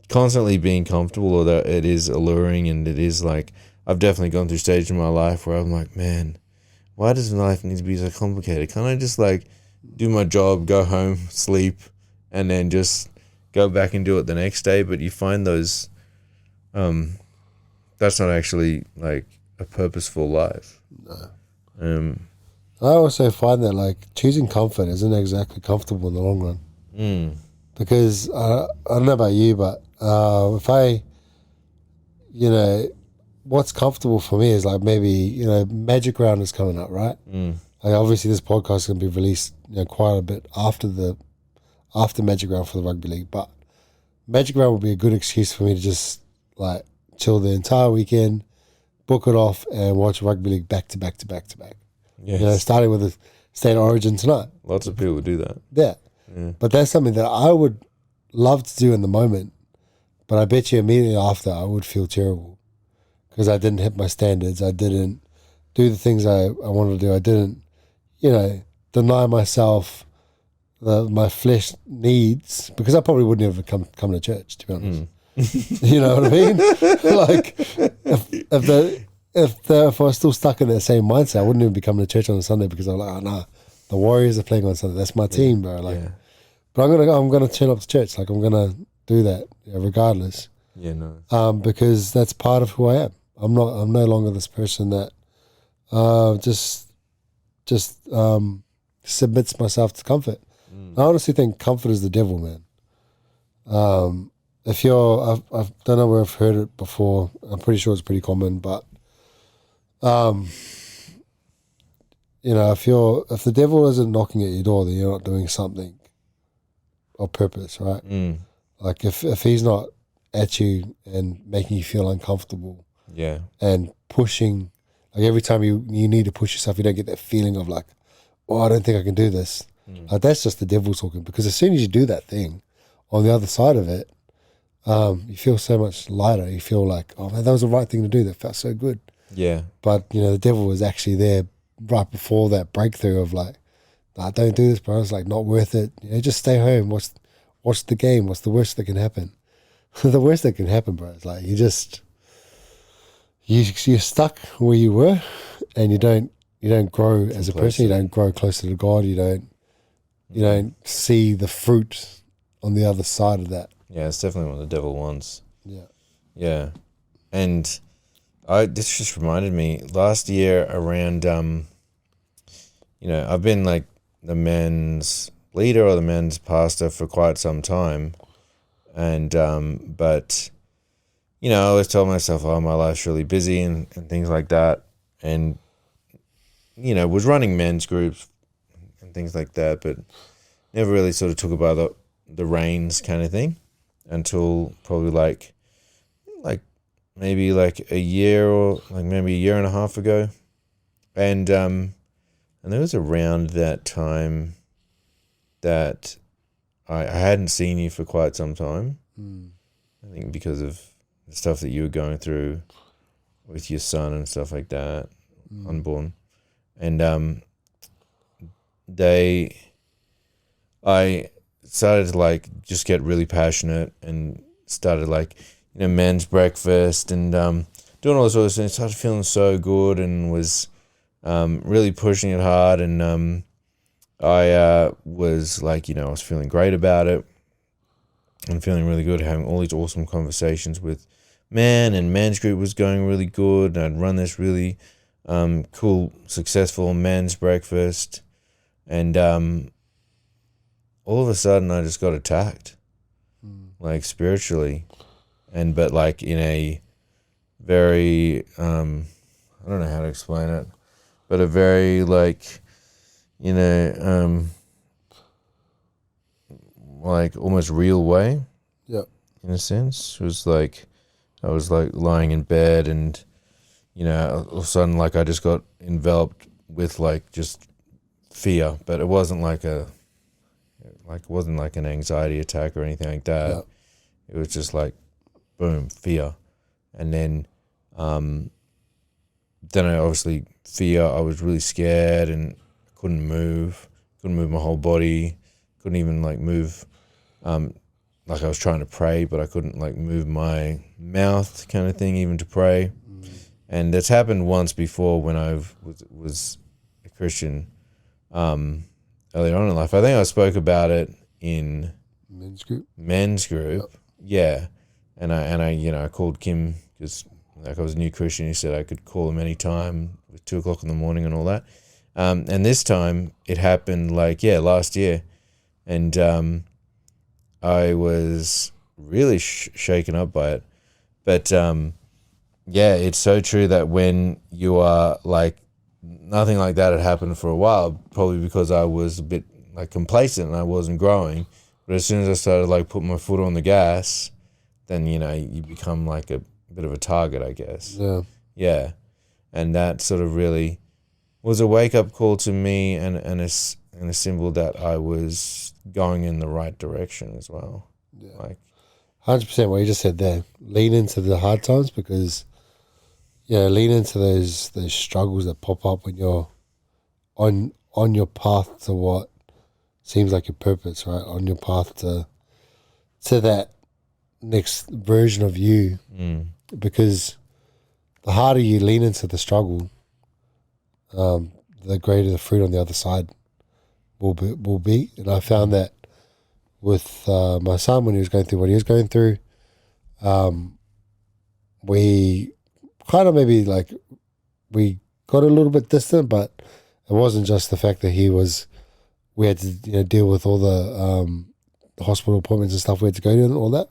A: constantly being comfortable, or that it is alluring, and it is like, I've definitely gone through stages in my life where I'm like, man, why does life need to be so complicated? Can't I just like do my job, go home, sleep, and then just go back and do it the next day? But you find those, that's not actually like a purposeful life.
B: No. I also find that like choosing comfort isn't exactly comfortable in the long run. Because I don't know about you, but if I, what's comfortable for me is like maybe, Magic Round is coming up, right? Like obviously this podcast is going to be released quite a bit after Magic Round for the rugby league, but Magic Round would be a good excuse for me to just like chill the entire weekend, book it off, and watch rugby league back to back to back to back.
A: Yes.
B: Starting with the State of Origin tonight.
A: Lots of people do that.
B: Yeah. But that's something that I would love to do in the moment, but I bet you immediately after I would feel terrible because I didn't hit my standards. I didn't do the things I wanted to do. I didn't, deny myself my flesh needs, because I probably wouldn't have come to church, to be honest. You know what I mean? Like if I was still stuck in that same mindset, I wouldn't even be coming to church on a Sunday, because I'm like, oh, nah, the Warriors are playing on Sunday. That's my team, bro. Like, but I'm gonna turn up to church. Like, I'm gonna do that regardless.
A: Yeah, no.
B: Because that's part of who I am. I'm no longer this person that just submits myself to comfort. I honestly think comfort is the devil, man. If you're, I don't know where I've heard it before. I'm pretty sure it's pretty common, but if the devil isn't knocking at your door, then you're not doing something of purpose, right? Like if he's not at you and making you feel uncomfortable, and pushing, like every time you need to push yourself, you don't get that feeling of like, oh, I don't think I can do this. Like that's just the devil talking, because as soon as you do that thing, on the other side of it, you feel so much lighter. You feel like, oh man, that was the right thing to do. That felt so good. Yeah. But the devil was actually there right before that breakthrough of like, nah, don't do this, bro. It's like not worth it. Just stay home. Watch the game. What's the worst that can happen? The worst that can happen, bro, is like you're stuck where you were, and you don't grow as a person. You don't grow closer to God. You don't see the fruit on the other side of that.
A: Yeah, it's definitely what the devil wants.
B: Yeah.
A: Yeah. And this just reminded me, last year around, I've been like the men's leader or the men's pastor for quite some time. And, but, I always told myself, oh, my life's really busy and things like that. And, was running men's groups and things like that, but never really sort of took about the reins kind of thing until probably like maybe like a year or like maybe a year and a half ago. And it was around that time that I hadn't seen you for quite some time. I think because of the stuff that you were going through with your son and stuff like that, unborn. And I started to like just get really passionate and started like, men's breakfast and doing all those sort of things. Started feeling so good and was really pushing it hard. And I was like, I was feeling great about it and feeling really good, having all these awesome conversations with men, and men's group was going really good. And I'd run this really cool, successful men's breakfast. And all of a sudden I just got attacked, like spiritually. But like in a very, I don't know how to explain it, but a very like, like almost real way.
B: Yeah.
A: In a sense, it was like, I was like lying in bed and, all of a sudden like I just got enveloped with like just fear, but it wasn't like it wasn't like an anxiety attack or anything like that.
B: Yeah.
A: It was just like, boom, fear. And then I obviously fear, I was really scared and couldn't move my whole body, couldn't even like move, like I was trying to pray, but I couldn't like move my mouth kind of thing, even to pray. And that's happened once before when I was a Christian earlier on in life. I think I spoke about it in men's group. Yeah. And I called Kim because like I was a new Christian. He said I could call him anytime at 2:00 in the morning and all that. And this time it happened like, last year. And I was really shaken up by it. But it's so true that when you are like, nothing like that had happened for a while, probably because I was a bit like complacent and I wasn't growing. But as soon as I started like putting my foot on the gas, then, you become like a bit of a target, I guess.
B: Yeah.
A: Yeah. And that sort of really was a wake-up call to me and a symbol that I was going in the right direction as well.
B: Yeah.
A: Like
B: 100% what you just said there. Lean into the hard times because, lean into those struggles that pop up when you're on your path to what seems like your purpose, right? On your path to that next version of you, because the harder you lean into the struggle, the greater the fruit on the other side will be. And I found that with my son when he was going through what he was going through, we kind of maybe like we got a little bit distant, but it wasn't just the fact that we had to deal with all the hospital appointments and stuff we had to go to and all that.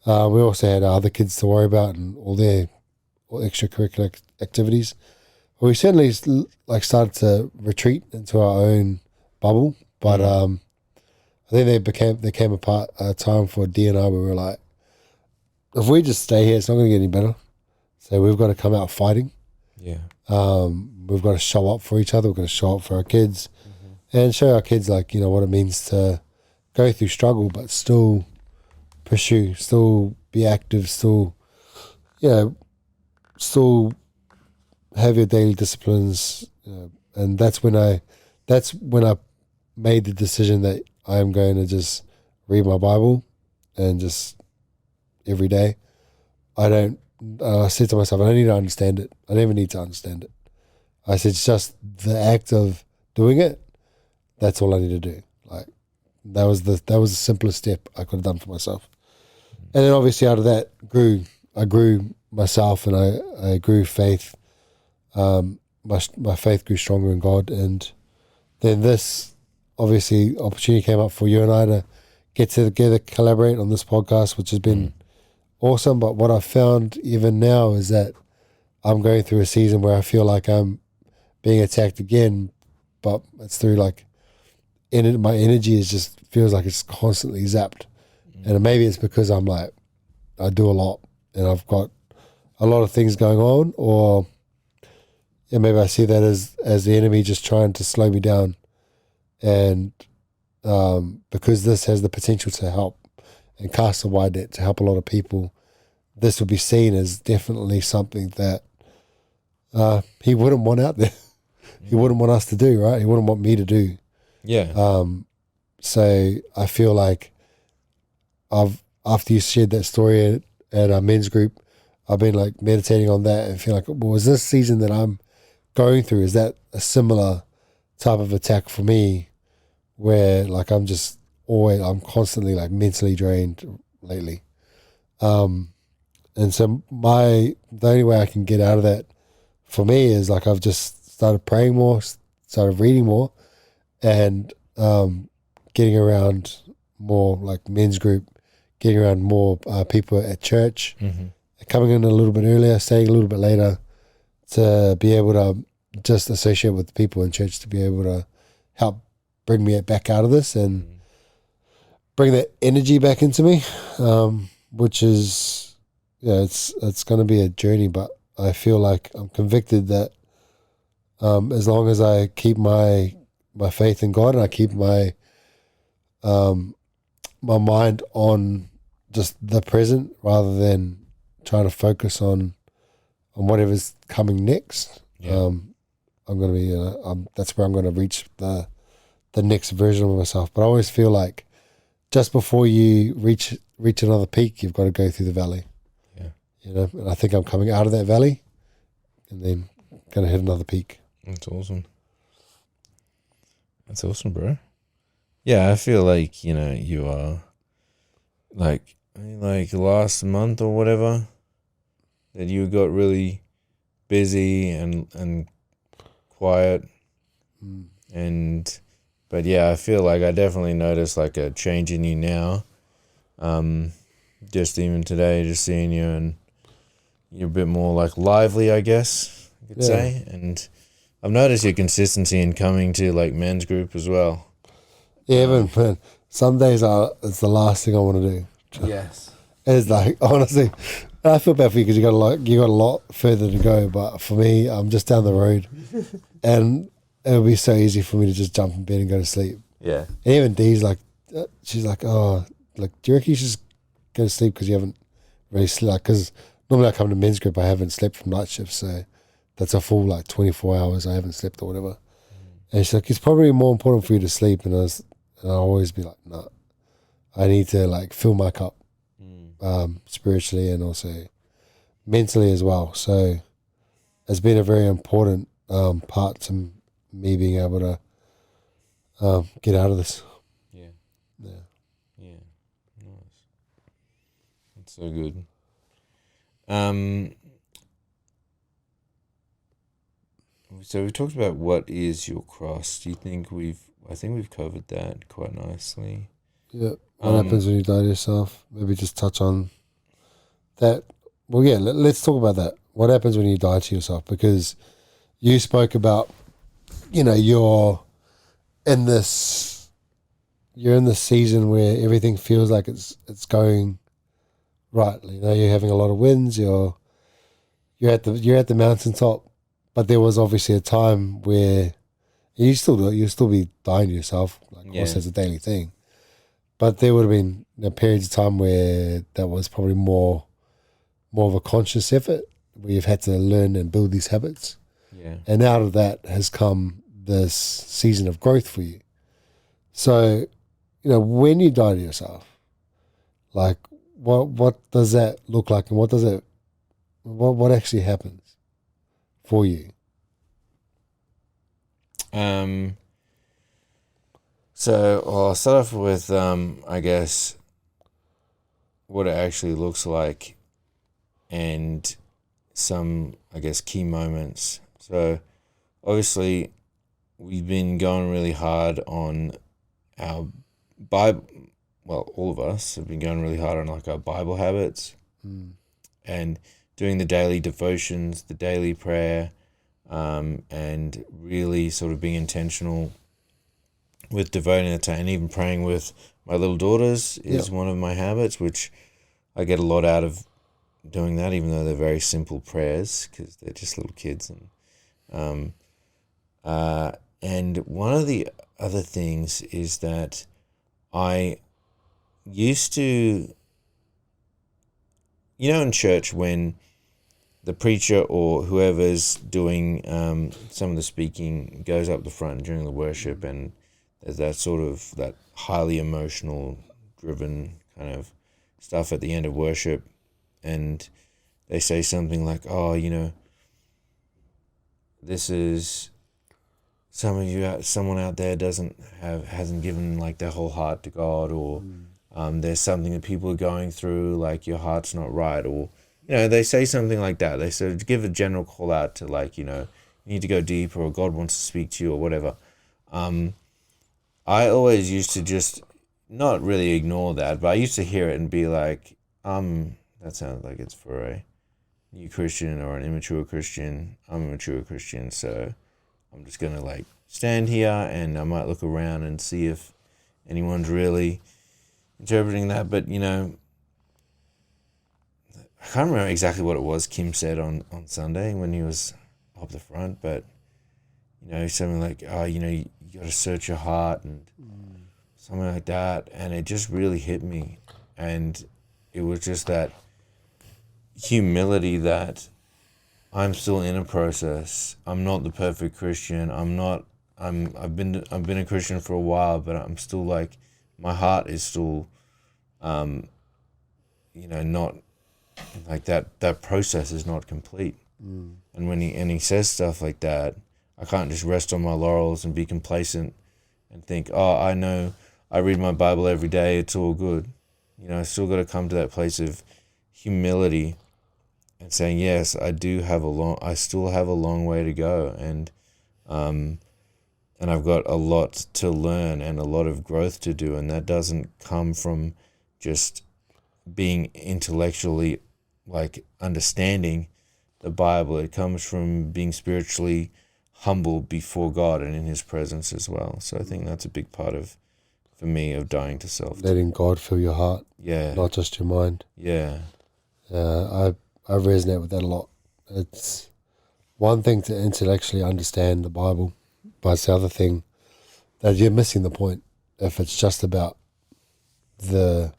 B: We also had other kids to worry about and all their extracurricular activities. We certainly like started to retreat into our own bubble, but I think there came a time for D and I where we were like, if we just stay here, it's not going to get any better. So we've got to come out fighting.
A: Yeah.
B: We've got to show up for each other. We've got to show up for our kids, and show our kids like what it means to go through struggle, but still pursue, still be active, still have your daily disciplines, and that's when I made the decision that I am going to just read my Bible and just every day. I said to myself, I don't need to understand it. I never need to understand it. I said, it's just the act of doing it. That's all I need to do. Like that was the simplest step I could have done for myself. And then obviously out of that I grew myself and I grew faith. My faith grew stronger in God. And then this obviously opportunity came up for you and I to get together, collaborate on this podcast, which has been awesome. But what I've found even now is that I'm going through a season where I feel like I'm being attacked again, but it's through like my energy is just feels like it's constantly zapped. And maybe it's because I'm like, I do a lot and I've got a lot of things going on, or yeah, maybe I see that as the enemy just trying to slow me down. And because this has the potential to help and cast a wide net to help a lot of people, this will be seen as definitely something that he wouldn't want out there. He wouldn't want us to do, right? He wouldn't want me to do.
A: Yeah.
B: So I feel like after you shared that story at our men's group, I've been like meditating on that and feel like, well, is this season that I'm going through, is that a similar type of attack for me, where like I'm constantly like mentally drained lately. And so the only way I can get out of that for me is like I've just started praying more, started reading more, and getting around more like men's group, getting around more people at church, coming in a little bit earlier, staying a little bit later, to be able to just associate with people in church, to be able to help bring me back out of this and bring that energy back into me, which is, yeah, it's going to be a journey, but I feel like I'm convicted that as long as I keep my faith in God and I keep my my mind on just the present rather than trying to focus on whatever's coming next, I'm going to be that's where I'm going to reach the next version of myself. But I always feel like just before you reach another peak, you've got to go through the valley.
A: Yeah.
B: You know, and I think I'm coming out of that valley and then going to hit another peak.
A: That's awesome. That's awesome, bro. Yeah, I feel like, you are like last month or whatever, that you got really busy and quiet. But yeah, I feel like I definitely noticed like a change in you now. Just even today, just seeing you, and you're a bit more like lively, I guess you could say. And I've noticed your consistency in coming to like men's group as well.
B: Yeah, but some days it's the last thing I want to do.
A: Yes.
B: It's like, honestly, I feel bad for you because you got a lot further to go. But for me, I'm just down the road, and it would be so easy for me to just jump in bed and go to sleep.
A: Yeah.
B: And even Dee's like, she's like, oh, like, do you reckon you should just go to sleep because you haven't really slept? Because normally I come to men's group, I haven't slept from night shifts, so that's a full like 24 hours I haven't slept or whatever. And she's like, it's probably more important for you to sleep. And I'll always be like, no, I need to like fill my cup, spiritually and also mentally as well. So it's been a very important part to me being able to get out of this.
A: Yeah.
B: Yeah.
A: Yeah. Nice. That's so good. So we talked about what is your cross. Do you think I think we've covered that quite nicely.
B: Yeah. What happens when you die to yourself? Maybe just touch on that. Well, yeah, let's talk about that. What happens when you die to yourself? Because you spoke about, you're in this season where everything feels like it's going right. You're having a lot of wins. You're at the mountaintop, but there was obviously a time where you'll still be dying to yourself. Like, of course, that's a daily thing. But there would have been periods of time where that was probably more of a conscious effort, where you've had to learn and build these habits.
A: Yeah. And
B: out of that has come this season of growth for you. So, when you die to yourself, like what does that look like, and what actually happens for you?
A: So I'll start off with, I guess, what it actually looks like and some, I guess, key moments. So obviously we've been going really hard on our Bible. Well, all of us have been going really hard on like our Bible habits and doing the daily devotions, the daily prayer, and really sort of being intentional with devoting the time, and even praying with my little daughters is one of my habits, which I get a lot out of doing that, even though they're very simple prayers because they're just little kids. And one of the other things is that I used to, in church when the preacher or whoever's doing some of the speaking goes up the front during the worship, and there's that highly emotional driven kind of stuff at the end of worship, and they say something like, this is someone out there hasn't given like their whole heart to God, or there's something that people are going through, like your heart's not right, or they say something like that. They sort of give a general call out to like, you need to go deeper, or God wants to speak to you, or whatever. I always used to just not really ignore that, but I used to hear it and be like, that sounds like it's for a new Christian or an immature Christian. I'm a mature Christian, so I'm just going to like stand here and I might look around and see if anyone's really interpreting that. But, I can't remember exactly what it was Kim said on Sunday when he was up the front, but, something like, you got to search your heart and something like that. And it just really hit me. And it was just that humility that I'm still in a process. I'm not the perfect Christian. I've been a Christian for a while, but I'm still like, my heart is still, not like that process is not complete. And when he says stuff like that, I can't just rest on my laurels and be complacent and think, I know, I read my Bible every day, it's all good. I still got to come to that place of humility and saying, yes, I still have a long way to go, and I've got a lot to learn and a lot of growth to do, and that doesn't come from just being intellectually like understanding the Bible. It comes from being spiritually humble before God and in His presence as well. So I think that's a big part for me, of dying to self.
B: Letting God fill your heart, not just your mind.
A: Yeah.
B: I resonate with that a lot. It's one thing to intellectually understand the Bible, but it's the other thing that you're missing the point if it's just about the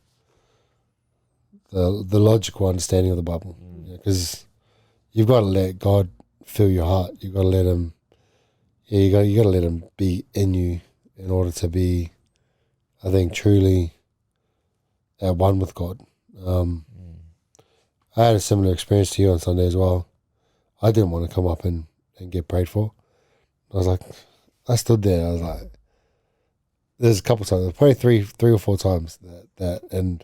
B: logical understanding of the Bible. Because you've got to let God fill your heart. You've got to let Him. You got to let Him be in you in order to be, I think, truly at one with God. I had a similar experience to you on Sunday as well. I didn't want to come up and get prayed for. I was like, I stood there. I was like, there's a couple times, probably three or four times and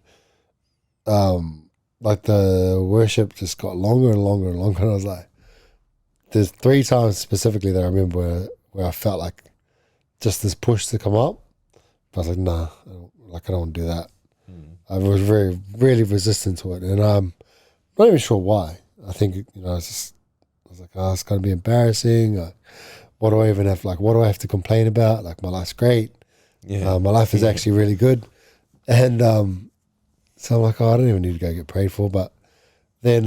B: like the worship just got longer and longer and longer. And I was like, there's 3 times specifically that I remember where I felt like just this push to come up. But I was like, nah, I don't want to do that. I was really resistant to it, and I'm not even sure why. I think I was like, it's going to be embarrassing. What do I even have? Like, what do I have to complain about? Like, my life's great. Yeah, my life is actually really good, and so I'm like, I don't even need to go get prayed for. But then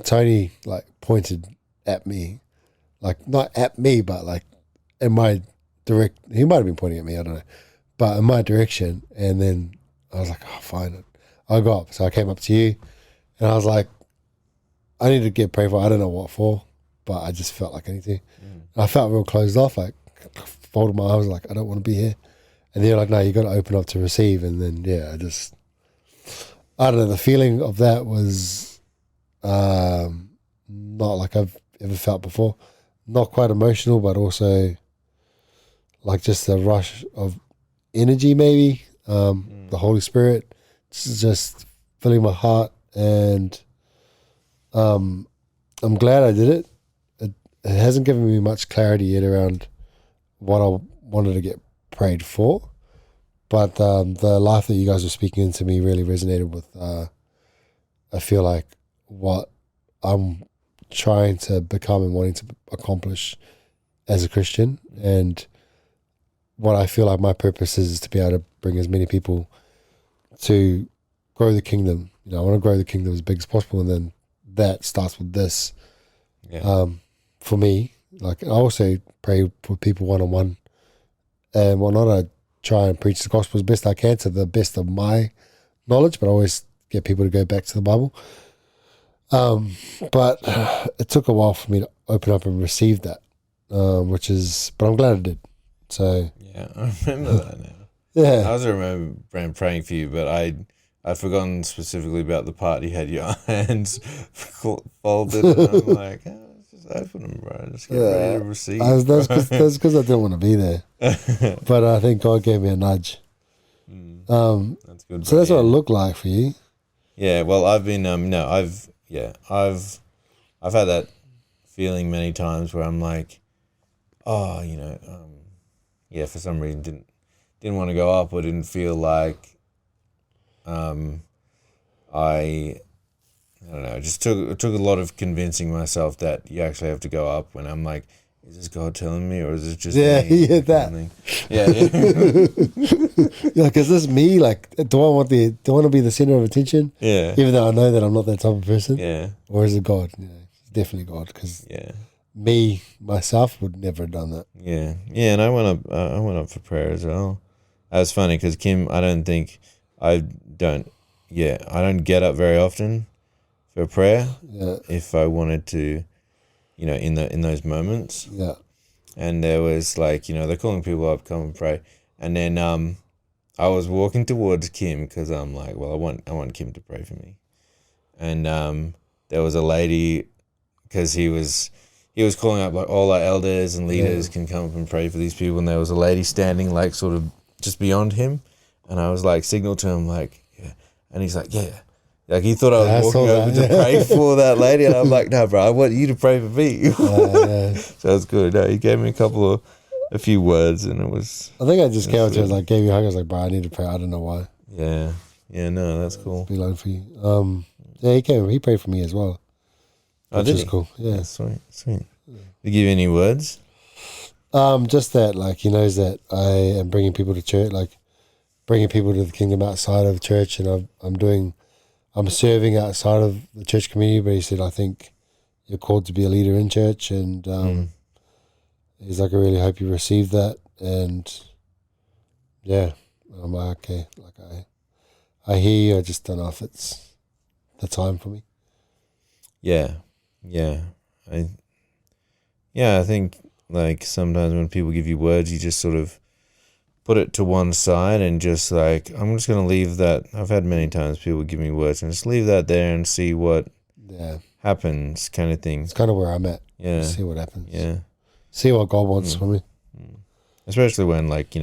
B: Tony like pointed at me, like not at me, but like in my direct. He might have been pointing at me. I don't know, but in my direction. And then I was like, fine. I'll go up. So I came up to you, and I was like, I need to get prayed for. I don't know what for, but I just felt like I need to. I felt real closed off, like folded my arms, like I don't want to be here. And then you're like, no, you got to open up to receive. And then I don't know. The feeling of that was not like I've ever felt before. Not quite emotional, but also like just a rush of energy, maybe. The Holy Spirit just filling my heart, and I'm glad I did it. It hasn't given me much clarity yet around what I wanted to get prayed for, but the life that you guys were speaking into me really resonated with. I feel like what I'm trying to become and wanting to accomplish as a Christian, and what I feel like my purpose is to be able to bring as many people to grow the kingdom. You know, I want to grow the kingdom as big as possible, and then that starts with this.
A: Yeah.
B: For me, like I also pray for people one-on-one and whatnot. I try and preach the gospel as best I can to the best of my knowledge, but I always get people to go back to the Bible. But it took a while for me to open up and receive that, but I'm glad I did. So
A: Yeah, I remember that now.
B: yeah,
A: I was remember praying for you, but I'd forgotten specifically about the part you had your hands folded, and I'm like, oh, let's just open them, bro. Just get ready to receive.
B: That's because I didn't want to be there. But I think God gave me a nudge.
A: That's good.
B: So that's what it looked like for you.
A: Yeah, well, I've been I've had that feeling many times where I'm like, oh, for some reason didn't want to go up, or didn't feel like I don't know, it just took a lot of convincing myself that you actually have to go up, when I'm like, is this God telling me, or is it just me?
B: Yeah, that.
A: Yeah.
B: Like, is this me? Like, do I want to be the center of attention?
A: Yeah.
B: Even though I know that I'm not that type of person.
A: Yeah.
B: Or is it God? Yeah, it's definitely God, because
A: Yeah.
B: me myself would never have done that.
A: Yeah. Yeah, and I went up for prayer as well. That was funny because Kim, I don't get up very often for prayer.
B: Yeah.
A: If I wanted to, in those moments.
B: Yeah.
A: And there was like, they're calling people up, come and pray. And then I was walking towards Kim because I'm like, well, I want Kim to pray for me. And there was a lady, because he was calling up like all our elders and leaders can come up and pray for these people. And there was a lady standing like sort of just beyond him. And I was like, signal to him like, yeah. And he's like, yeah. Like he thought I was walking over to pray for that lady, and I'm like, no, bro, I want you to pray for me. So it's good. No, he gave me a few words, and it was.
B: I think I just came up to him, like gave you a hug. I was like, bro, I need to pray. I don't know why.
A: Yeah, no, that's cool.
B: Be line for you. He prayed for me as well.
A: Oh, did he?
B: Cool. Yeah,
A: sweet. Did he give you any words?
B: Just that, like he knows that I am bringing people to church, like bringing people to the kingdom outside of church, and I'm serving outside of the church community, but he said, I think you're called to be a leader in church, and he's like, I really hope you receive that. And yeah, I'm like, okay, like I hear you, I just don't know if it's the time for me.
A: Yeah. I think like sometimes when people give you words, you just sort of put it to one side and just like, I'm just going to leave that. I've had many times people give me words and just leave that there and see what happens, kind of thing.
B: It's kind of where I'm at.
A: Yeah.
B: See what happens.
A: Yeah.
B: See what God wants for me.
A: Especially when like,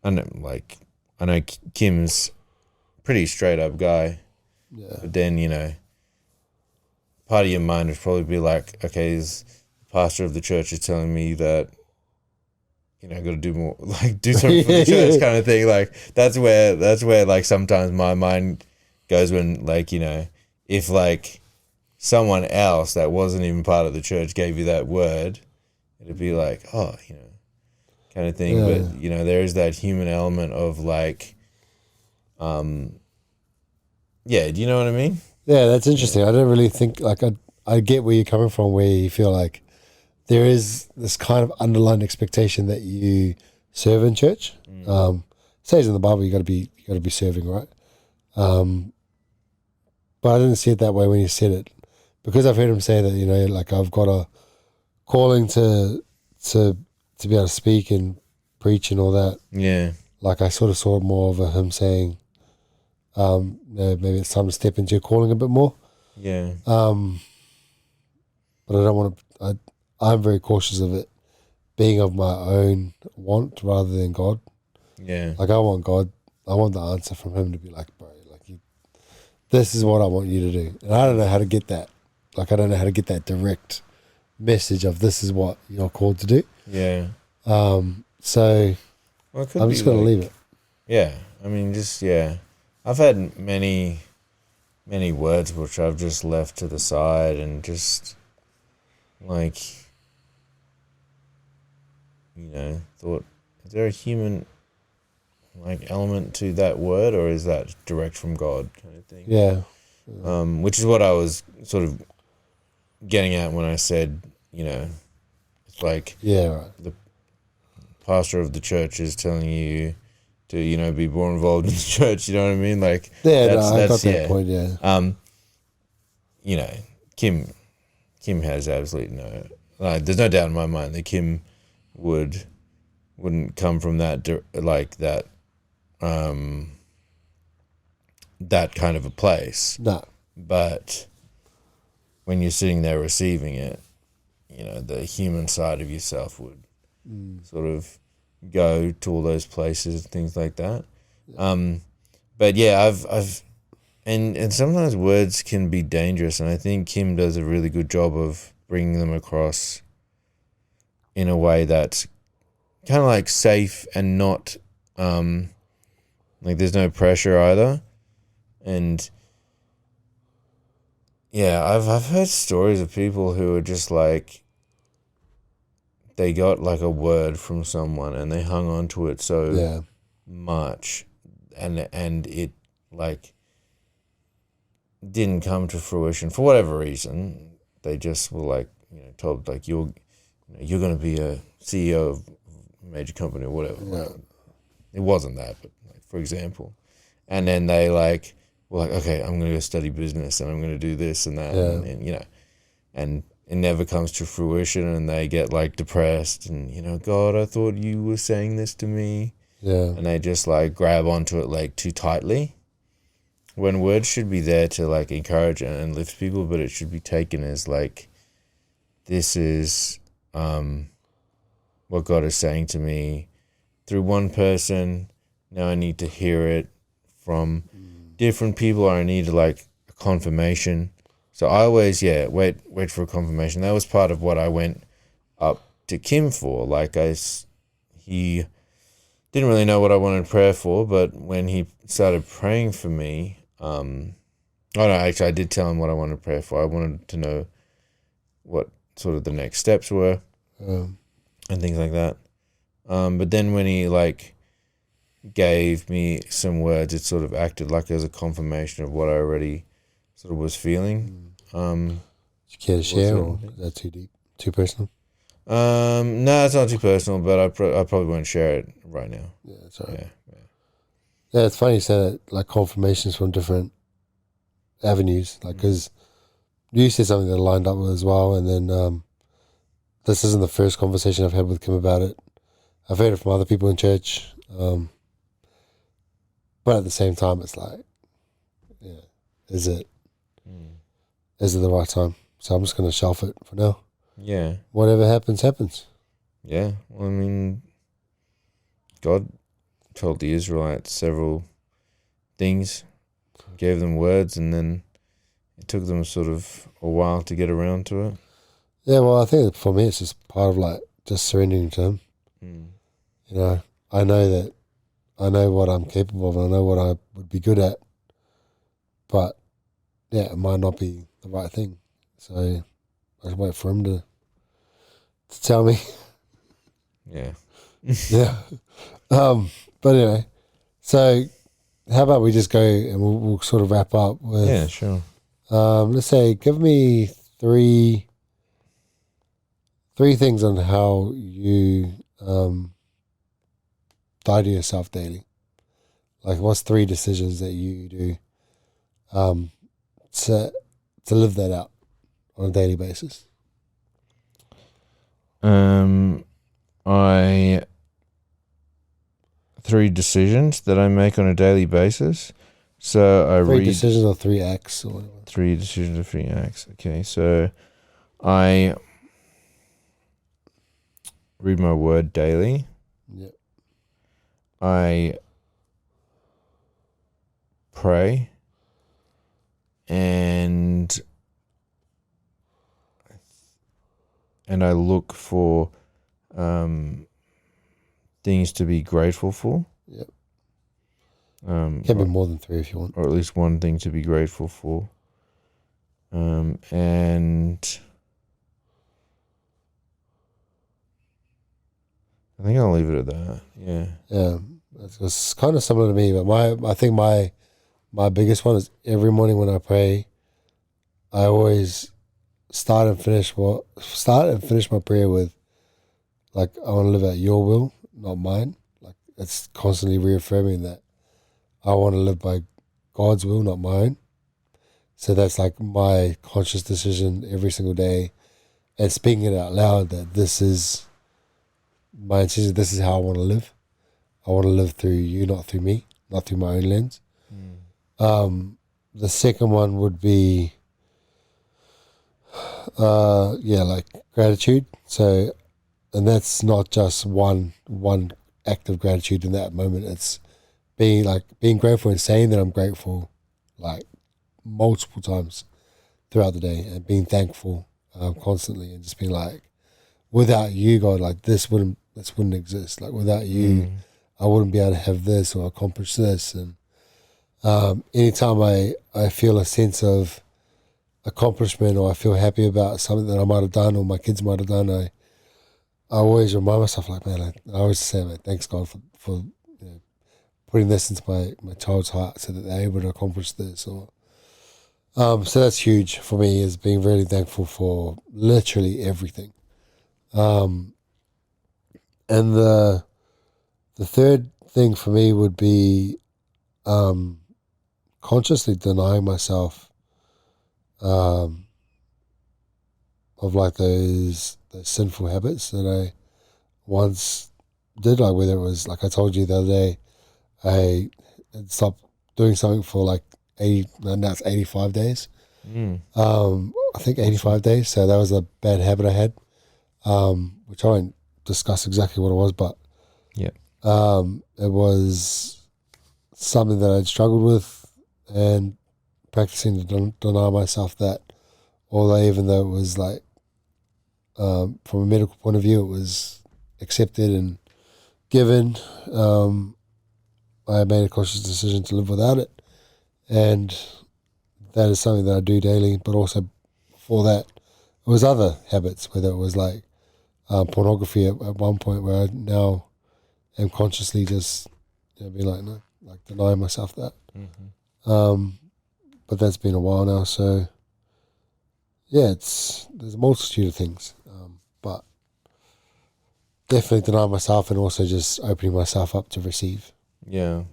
A: I know Kim's pretty straight up guy.
B: Yeah.
A: But then, part of your mind would probably be like, okay, the pastor of the church is telling me that, I got to do more, like do something for the church kind of thing. Like that's where like sometimes my mind goes when like, if like someone else that wasn't even part of the church gave you that word, it'd be like, oh, kind of thing.
B: Yeah.
A: But, there is that human element of like, do you know what I mean?
B: Yeah, that's interesting. I don't really think, like, I get where you're coming from, where you feel like there is this kind of underlying expectation that you serve in church. It says in the Bible you got to be serving, right? But I didn't see it that way when you said it, because I've heard him say that, like I've got a calling to be able to speak and preach and all that.
A: Yeah.
B: Like I sort of saw more of him saying, maybe it's time to step into your calling a bit more.
A: Yeah.
B: But I don't want to. I'm very cautious of it being of my own want rather than God.
A: Yeah.
B: Like I want God. I want the answer from Him to be like, bro, like this is what I want you to do, and I don't know how to get that. Like I don't know how to get that direct message of this is what you're called to do.
A: Yeah.
B: So I'm just going to leave it.
A: Yeah. I mean, I've had many words which I've just left to the side and just like, thought is there a human like element to that word, or is that direct from God kind of thing?
B: Yeah.
A: Which is what I was sort of getting at when I said, it's like
B: Right.
A: the pastor of the church is telling you to, be more involved in the church. You know what I mean? Like,
B: I got that point. Yeah.
A: Kim has absolutely there's no doubt in my mind that Kim wouldn't come from that that kind of a place.
B: No.
A: But when you're sitting there receiving it, the human side of yourself would sort of go to all those places, things like that. But yeah, I've and sometimes words can be dangerous, and I think Kim does a really good job of bringing them across in a way that's kind of like safe and not like there's no pressure either. And yeah, I've heard stories of people who are just like, they got like a word from someone and they hung on to it so much, and it like didn't come to fruition for whatever reason. They just were like, told like you're going to be a CEO of a major company or whatever.
B: Yeah.
A: It wasn't that, but like, for example, and then they like were like, okay, I'm going to go study business and I'm going to do this and that, and and it never comes to fruition, and they get like depressed and God, I thought you were saying this to me, and they just like grab onto it like too tightly, when words should be there to like encourage and lift people, but it should be taken as like, this is what God is saying to me through one person. Now I need to hear it from different people, or I need like a confirmation. So I always, wait for a confirmation. That was part of what I went up to Kim for. Like he didn't really know what I wanted prayer for, but when he started praying for me, actually I did tell him what I wanted prayer for. I wanted to know what sort of the next steps were and things like that. But then when he like gave me some words, it sort of acted like as a confirmation of what I already sort of was feeling.
B: Do you care to share, or is that too deep, too personal?
A: No, it's not too personal, but I probably won't share it right now.
B: Yeah, that's all right.
A: Yeah.
B: It's funny you say that, like confirmations from different avenues, like because you said something that I lined up with as well, and then this isn't the first conversation I've had with Kim about it. I've heard it from other people in church, but at the same time, it's like, is it the right time? So I'm just going to shelf it for now.
A: Yeah.
B: Whatever happens, happens.
A: Yeah. Well, I mean, God told the Israelites several things, gave them words, and then it took them sort of a while to get around to it.
B: Yeah, well, I think for me, it's just part of like just surrendering to Him. I know what I'm capable of, and I know what I would be good at, but it might not be the right thing. So I just wait for Him to tell me.
A: Yeah.
B: Yeah. But anyway, so how about we just go and we'll sort of wrap up with.
A: Yeah, sure.
B: Let's say, give me three things on how you die to yourself daily. Like, what's 3 decisions that you do to live that out on a daily basis?
A: Three decisions that I make on a daily basis. So I
B: 3
A: read
B: decisions or 3 acts or whatever.
A: 3 decisions or 3 acts. Okay, so I read my word daily.
B: Yep.
A: I pray, and I look for things to be grateful for.
B: Yep. Can be more than 3 if you want.
A: Or at least one thing to be grateful for. And I think I'll leave it at that. Yeah.
B: Yeah, it's kind of similar to me, but I think my biggest one is every morning when I pray, I always start and finish my prayer with, like, I want to live out your will, not mine. Like, it's constantly reaffirming that I want to live by God's will, not mine. So that's like my conscious decision every single day, and speaking it out loud that this is my intention, this is how I want to live. I want to live through you, not through me, not through my own lens. The second one would be, like gratitude. So, and that's not just one act of gratitude in that moment. It's being grateful and saying that I'm grateful, like multiple times throughout the day, and being thankful constantly, and just being like, without you, God, like this wouldn't exist. Like, without you, I wouldn't be able to have this or accomplish this. And anytime I feel a sense of accomplishment, or I feel happy about something that I might have done or my kids might have done, I always remind myself, like, man, I always say, man, thanks God for putting this into my child's heart so that they're able to accomplish this. Or so that's huge for me, is being really thankful for literally everything. And the third thing for me would be consciously denying myself of like those sinful habits that I once did. Like, whether it was, like I told you the other day, I had stopped doing something for like 85 days. I think 85 days. So that was a bad habit I had, which I won't discuss exactly what it was, but it was something that I'd struggled with, and practicing to deny myself that, although even though it was like, from a medical point of view, it was accepted and given, I made a conscious decision to live without it. And that is something that I do daily. But also before that, it was other habits, whether it was like pornography at one point, where I now am consciously just being like, no, like denying myself that. But that's been a while now, so yeah, there's a multitude of things, but definitely denying myself, and also just opening myself up to receive.
A: Yeah.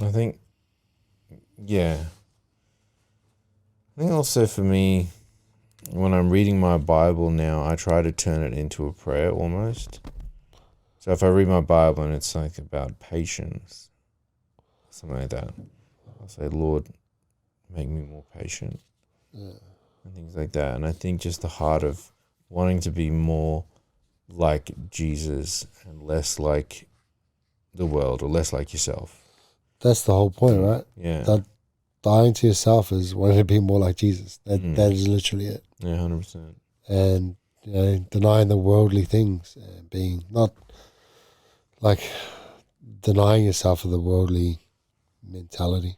A: I think also for me, when I'm reading my Bible now, I try to turn it into a prayer almost. So if I read my Bible and it's like about patience, something like that, I'll say, Lord, make me more patient. And things like that. And I think just the heart of wanting to be more like Jesus and less like the world, or less like yourself.
B: That's the whole point, right?
A: Yeah.
B: That dying to yourself is wanting to be more like Jesus. That is literally it.
A: Yeah, 100%.
B: And denying the worldly things, and being not like denying yourself of the worldly mentality,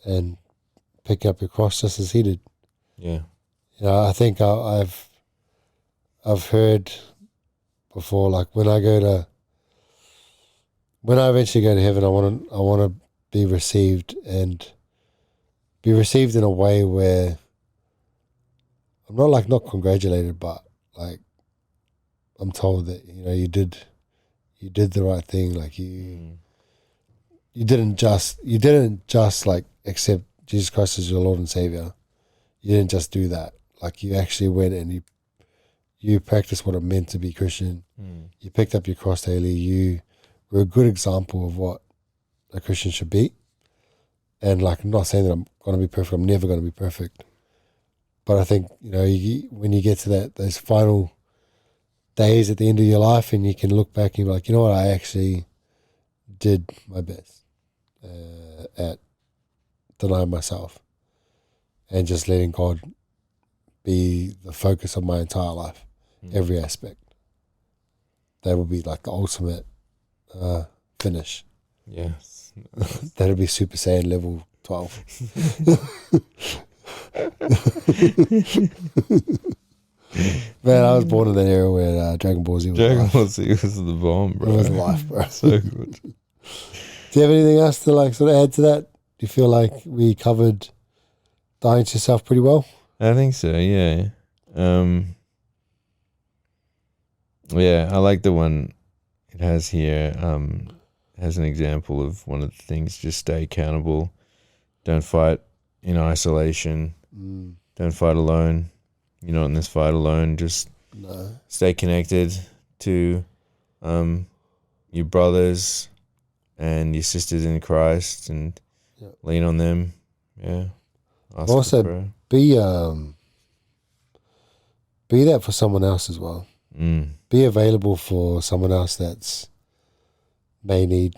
B: and picking up your cross just as he did.
A: Yeah.
B: I think I've heard before, like, when I eventually go to heaven, I want to be received, and be received in a way where I'm not congratulated, but like I'm told that you did the right thing. Like you didn't just like accept Jesus Christ as your Lord and Savior. You didn't just do that. Like, you actually went and you practiced what it meant to be Christian. You picked up your cross daily. You were a good example of what a Christian should be. And like, I'm not saying that I'm going to be perfect. I'm never going to be perfect. But I think, when you get to those final days at the end of your life, and you can look back and you're like, you know what, I actually did my best at denying myself and just letting God be the focus of my entire life, every aspect. That would be like the ultimate finish.
A: Yes.
B: That'd be Super Saiyan level 12. Man, I was born in that era where Dragon Ball Z was
A: Dragon
B: life.
A: Ball Z was the bomb, bro.
B: It was life, bro.
A: So good.
B: Do you have anything else to like sort of add to that? Do you feel like we covered dying to yourself pretty well?
A: I think so, yeah. Yeah, I like the one it has here. Has an example of one of the things: just stay accountable, don't fight in isolation, don't fight alone. You're not in this fight alone. Just stay connected to your brothers and your sisters in Christ, and lean on them. Yeah. Ask
B: Also,
A: for prayer.
B: be that for someone else as well. Be available for someone else that's may need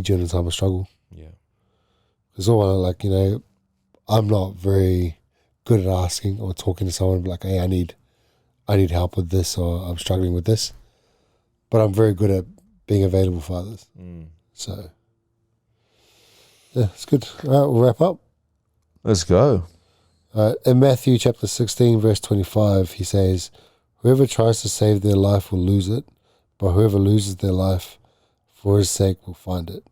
B: you in a time of struggle.
A: Yeah.
B: Because I'm not very good at asking or talking to someone like, hey, I need help with this, or I'm struggling with this. But I'm very good at being available for others. So yeah, it's good. All right, we'll wrap up.
A: Let's go.
B: In Matthew chapter 16, verse 25, he says, whoever tries to save their life will lose it, but whoever loses their life for his sake will find it.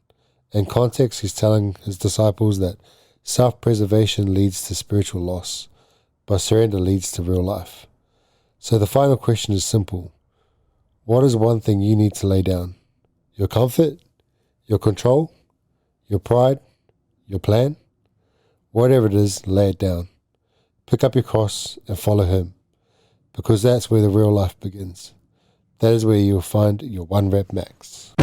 B: In context, he's telling his disciples that self-preservation leads to spiritual loss, but surrender leads to real life. So the final question is simple. What is one thing you need to lay down? Your comfort? Your control? Your pride? Your plan? Whatever it is, lay it down. Pick up your cross and follow him, because that's where the real life begins. That is where you'll find your 1 rep max.